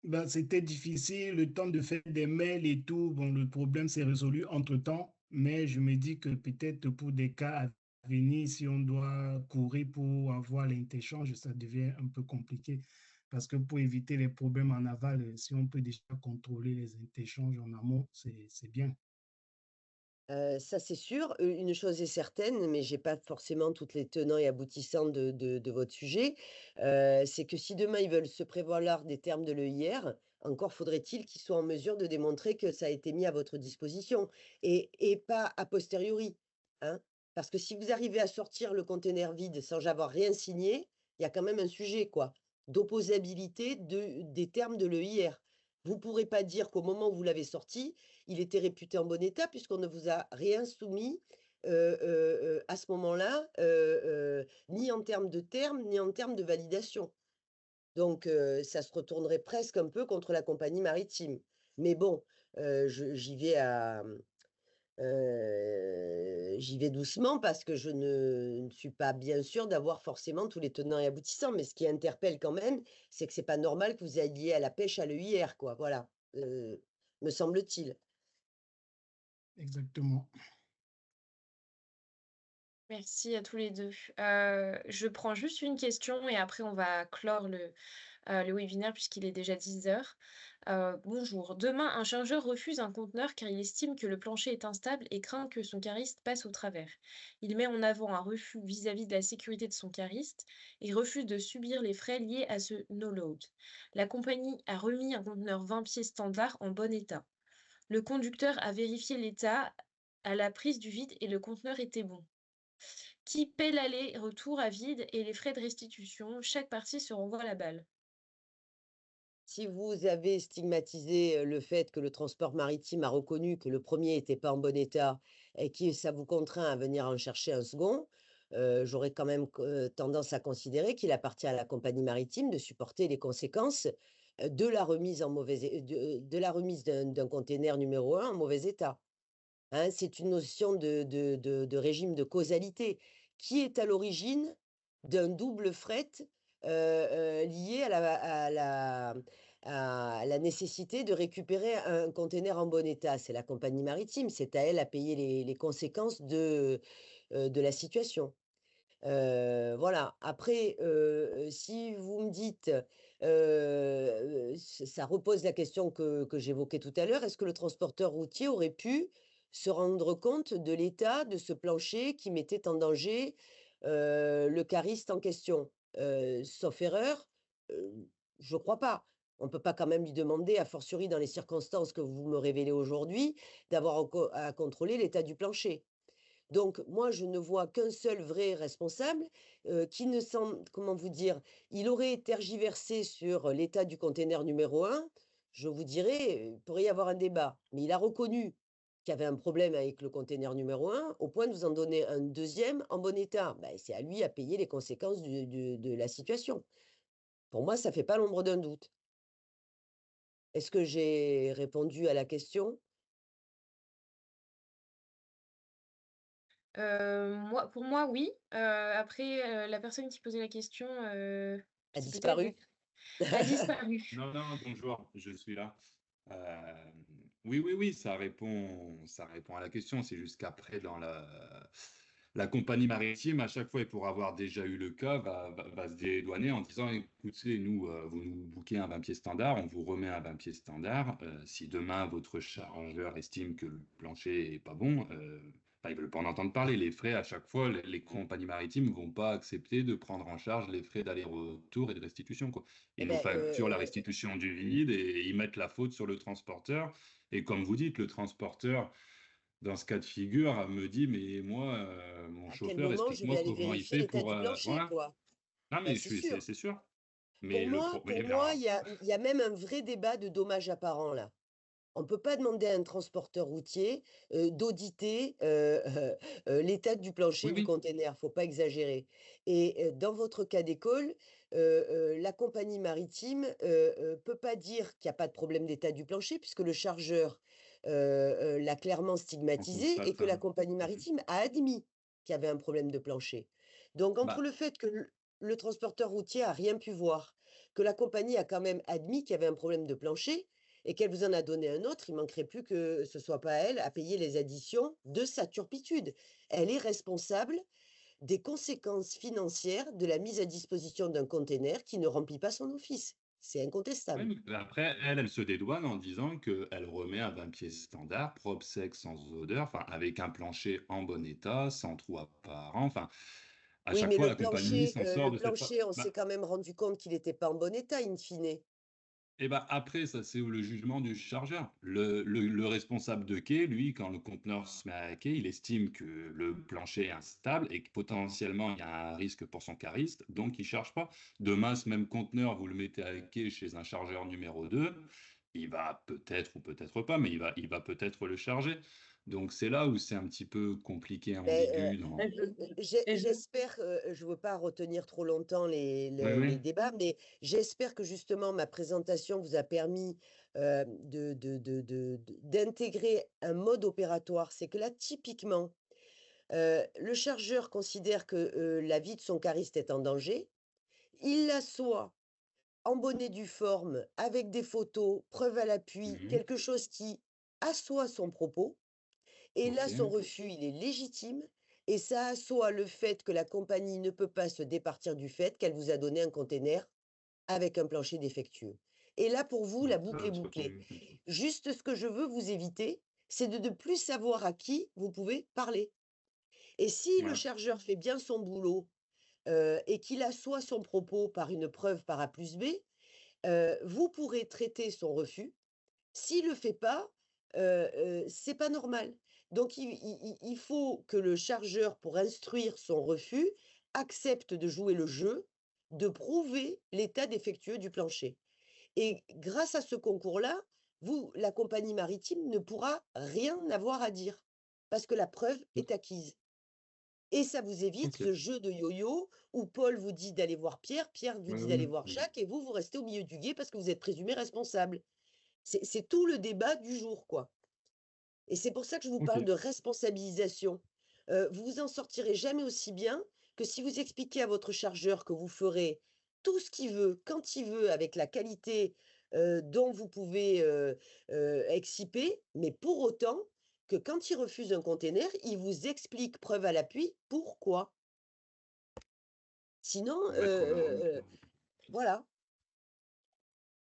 Ben, c'était difficile, le temps de faire des mails et tout. Bon, le problème s'est résolu entre-temps, mais je me dis que peut-être pour des cas à venir, si on doit courir pour avoir l'interchange, ça devient un peu compliqué. Parce que pour éviter les problèmes en aval, si on peut déjà contrôler les interchanges en amont, c'est bien. Ça c'est sûr. Une chose est certaine, mais j'ai pas forcément toutes les tenants et aboutissants de votre sujet. C'est que si demain ils veulent se prévaloir des termes de l'EIR, encore faudrait-il qu'ils soient en mesure de démontrer que ça a été mis à votre disposition et pas a posteriori, hein. Parce que si vous arrivez à sortir le container vide sans avoir rien signé, il y a quand même un sujet quoi, d'opposabilité des termes de l'EIR. Vous pourrez pas dire qu'au moment où vous l'avez sorti, il était réputé en bon état puisqu'on ne vous a rien soumis, à ce moment-là, ni en termes, ni en termes de validation. Donc ça se retournerait presque un peu contre la compagnie maritime. Mais bon, j'y vais j'y vais doucement parce que je ne suis pas bien sûre d'avoir forcément tous les tenants et aboutissants. Mais ce qui interpelle quand même, c'est que c'est pas normal que vous alliez à la pêche à l'œillère quoi, voilà, me semble-t-il. Exactement. Merci à tous les 2. Je prends juste une question et après on va clore le webinaire puisqu'il est déjà 10 heures. Bonjour. Demain, un chargeur refuse un conteneur car il estime que le plancher est instable et craint que son cariste passe au travers. Il met en avant un refus vis-à-vis de la sécurité de son cariste et refuse de subir les frais liés à ce no-load. La compagnie a remis un conteneur 20 pieds standard en bon état. Le conducteur a vérifié l'état à la prise du vide et le conteneur était bon. Qui paie l'aller-retour à vide et les frais de restitution? Chaque partie se renvoie la balle. Si vous avez stigmatisé, le fait que le transport maritime a reconnu que le premier était pas en bon état et que ça vous contraint à venir en chercher un second, j'aurais quand même tendance à considérer qu'il appartient à la compagnie maritime de supporter les conséquences, de la remise en mauvais é de la remise d'un container numéro un en mauvais état. Hein, c'est une notion de régime de causalité. Qui est à l'origine d'un double fret, lié à la nécessité de récupérer un container en bon état? C'est la compagnie maritime, c'est à elle à payer les conséquences de la situation. Voilà. Après, si vous me dites, ça repose la question que j'évoquais tout à l'heure, est-ce que le transporteur routier aurait pu se rendre compte de l'état de ce plancher qui mettait en danger, le cariste en question? Sauf erreur, je crois pas. On peut pas quand même lui demander, a fortiori dans les circonstances que vous me révélez aujourd'hui, d'avoir enco à contrôler l'état du plancher. Donc moi, je ne vois qu'un seul vrai responsable, qui ne semble comment vous dire? Il aurait tergiversé sur l'état du container numéro un. Je vous dirais, il pourrait y avoir un débat. Mais il a reconnu qu'il y avait un problème avec le container numéro un, au point de vous en donner un deuxième en bon état. Ben c'est à lui à payer les conséquences de la situation. Pour moi, ça fait pas l'ombre d'un doute. Est-ce que j'ai répondu à la question? Pour moi, oui. Après, la personne qui posait la question, A qui peut-être disparu? a disparu. Non, non, bonjour, je suis là. Oui, oui, oui, ça répond à la question. C'est juste qu'après, dans la compagnie maritime, à chaque fois, et pour avoir déjà eu le cas, va se dédouaner en disant, écoutez, nous, vous nous bouquez un 20 pieds standard, on vous remet un 20 pieds standard. Si demain, votre chargeur estime que le plancher est pas bon, enfin, ils veulent pas en entendre parler. Les frais, à chaque fois, les compagnies maritimes vont pas accepter de prendre en charge les frais d'aller-retour et de restitution, quoi. Eh Ils nous ben, facturent la restitution du vide et ils mettent la faute sur le transporteur. Et comme vous dites, le transporteur, dans ce cas de figure, me dit, mais moi, mon à quel chauffeur, moment je vais explique-moi aller comment il vérifier fait l'état pour... du plancher, voilà. quoi? Non, Bah, mais c'est sûr. c'est sûr. Pour Mais moi eh pour moi, bien, il y a même un vrai débat de dommages apparents, là. On ne peut pas demander à un transporteur routier, d'auditer, l'état du plancher oui, du oui. container, faut pas exagérer et dans votre cas d'école, la compagnie maritime, peut pas dire qu'il y a pas de problème d'état du plancher puisque le chargeur, l'a clairement On stigmatisé et constate. que la compagnie maritime a admis qu'il y avait un problème de plancher. Donc entre Bah, le fait que le transporteur routier a rien pu voir, que la compagnie a quand même admis qu'il y avait un problème de plancher, et qu'elle vous en a donné un autre, il manquerait plus que ce soit pas elle à payer les additions de sa turpitude. Elle est responsable des conséquences financières de la mise à disposition d'un container qui ne remplit pas son office. C'est ouais, incontestable. mais après, elle se dédouane en disant qu'elle remet un 20 pieds standard, propre, sec, sans odeur, enfin, avec un plancher en bon état, sans trou apparent. Enfin, à Oui, chaque mais fois, la compagnie s'en le sort de cette façon. plancher, on s'est quand même rendu compte qu'il n'était pas en bon état in fine. Et bah, après, ça, c'est le jugement du chargeur. Le responsable de quai, lui, quand le conteneur se met à quai, il estime que le plancher est instable et que potentiellement, il y a un risque pour son cariste, donc il ne charge pas. Demain, ce même conteneur, vous le mettez à quai chez un chargeur numéro 2, il va peut-être ou peut-être pas, mais il va peut-être le charger. Donc, c'est là où c'est un petit peu compliqué, Beh, ambigu dans... j'espère, je veux pas retenir trop longtemps Oui, les oui. débats, mais j'espère que justement ma présentation vous a permis, d'intégrer un mode opératoire. C'est que là, typiquement, le chargeur considère que, la vie de son cariste est en danger. Il l'assoit en bonne et due forme avec des photos, preuve à l'appui, Mhm. quelque chose qui assoit son propos. Et Ok. là, son refus, il est légitime et ça assoit le fait que la compagnie ne peut pas se départir du fait qu'elle vous a donné un container avec un plancher défectueux. Et là, pour vous, la boucle Ça, est je peux bouclée. comprendre. Juste ce que je veux vous éviter, c'est de ne plus savoir à qui vous pouvez parler. Et si le Ouais. chargeur fait bien son boulot, et qu'il assoit son propos par une preuve par A plus B, vous pourrez traiter son refus. S'il le fait pas, c'est pas normal. Donc il faut que le chargeur, pour instruire son refus, accepte de jouer le jeu, de prouver l'état défectueux du plancher. Et grâce à ce concours-là, vous, la compagnie maritime ne pourra rien avoir à dire, parce que la preuve est acquise. Et ça vous évite OK. ce jeu de yo-yo où Paul vous dit d'aller voir Pierre, Pierre vous Ouais, dit d'aller oui. voir Jacques et vous, vous restez au milieu du gué parce que vous êtes présumé responsable. C'est tout le débat du jour, quoi. Et c'est pour ça que je vous parle OK. de responsabilisation. Vous vous en sortirez jamais aussi bien que si vous expliquez à votre chargeur que vous ferez tout ce qu'il veut, quand il veut, avec la qualité, dont vous pouvez, exciper, mais pour autant que quand il refuse un container, il vous explique, preuve à l'appui, pourquoi. Sinon, Mettre en avant. voilà.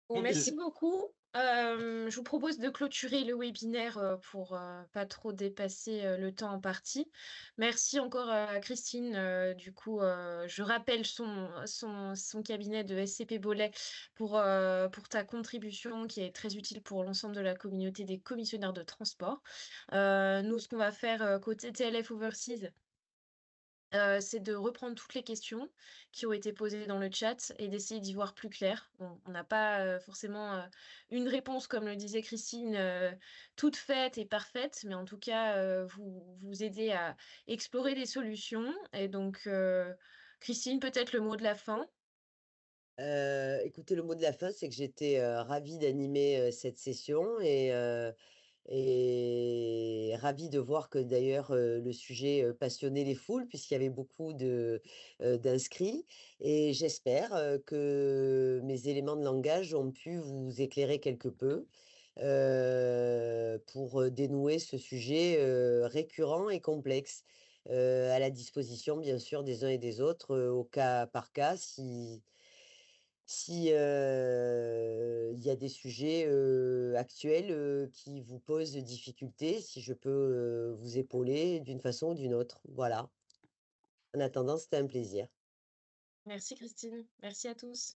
Bon, merci OK. beaucoup. Je vous propose de clôturer le webinaire pour pas trop dépasser le temps en partie. Merci encore à Christine. Du coup, je rappelle son cabinet de SCP Bollé pour ta contribution qui est très utile pour l'ensemble de la communauté des commissionnaires de transport. Nous, ce qu'on va faire côté TLF Overseas, c'est de reprendre toutes les questions qui ont été posées dans le chat et d'essayer d'y voir plus clair. On n'a pas, forcément, une réponse, comme le disait Christine, toute faite et parfaite, mais en tout cas, vous aider à explorer des solutions et donc, Christine, peut-être le mot de la fin? Écoutez, le mot de la fin, c'est que j'étais, ravie d'animer, cette session et ravie de voir que d'ailleurs, le sujet, passionnait les foules puisqu'il y avait beaucoup d'inscrits et j'espère, que mes éléments de langage ont pu vous éclairer quelque peu, pour, dénouer ce sujet, récurrent et complexe, à la disposition bien sûr des uns et des autres, au cas par cas si, il y a des sujets, actuels, qui vous posent difficulté, si je peux, vous épauler d'une façon ou d'une autre. Voilà. En attendant, c'était un plaisir. Merci Christine. Merci à tous.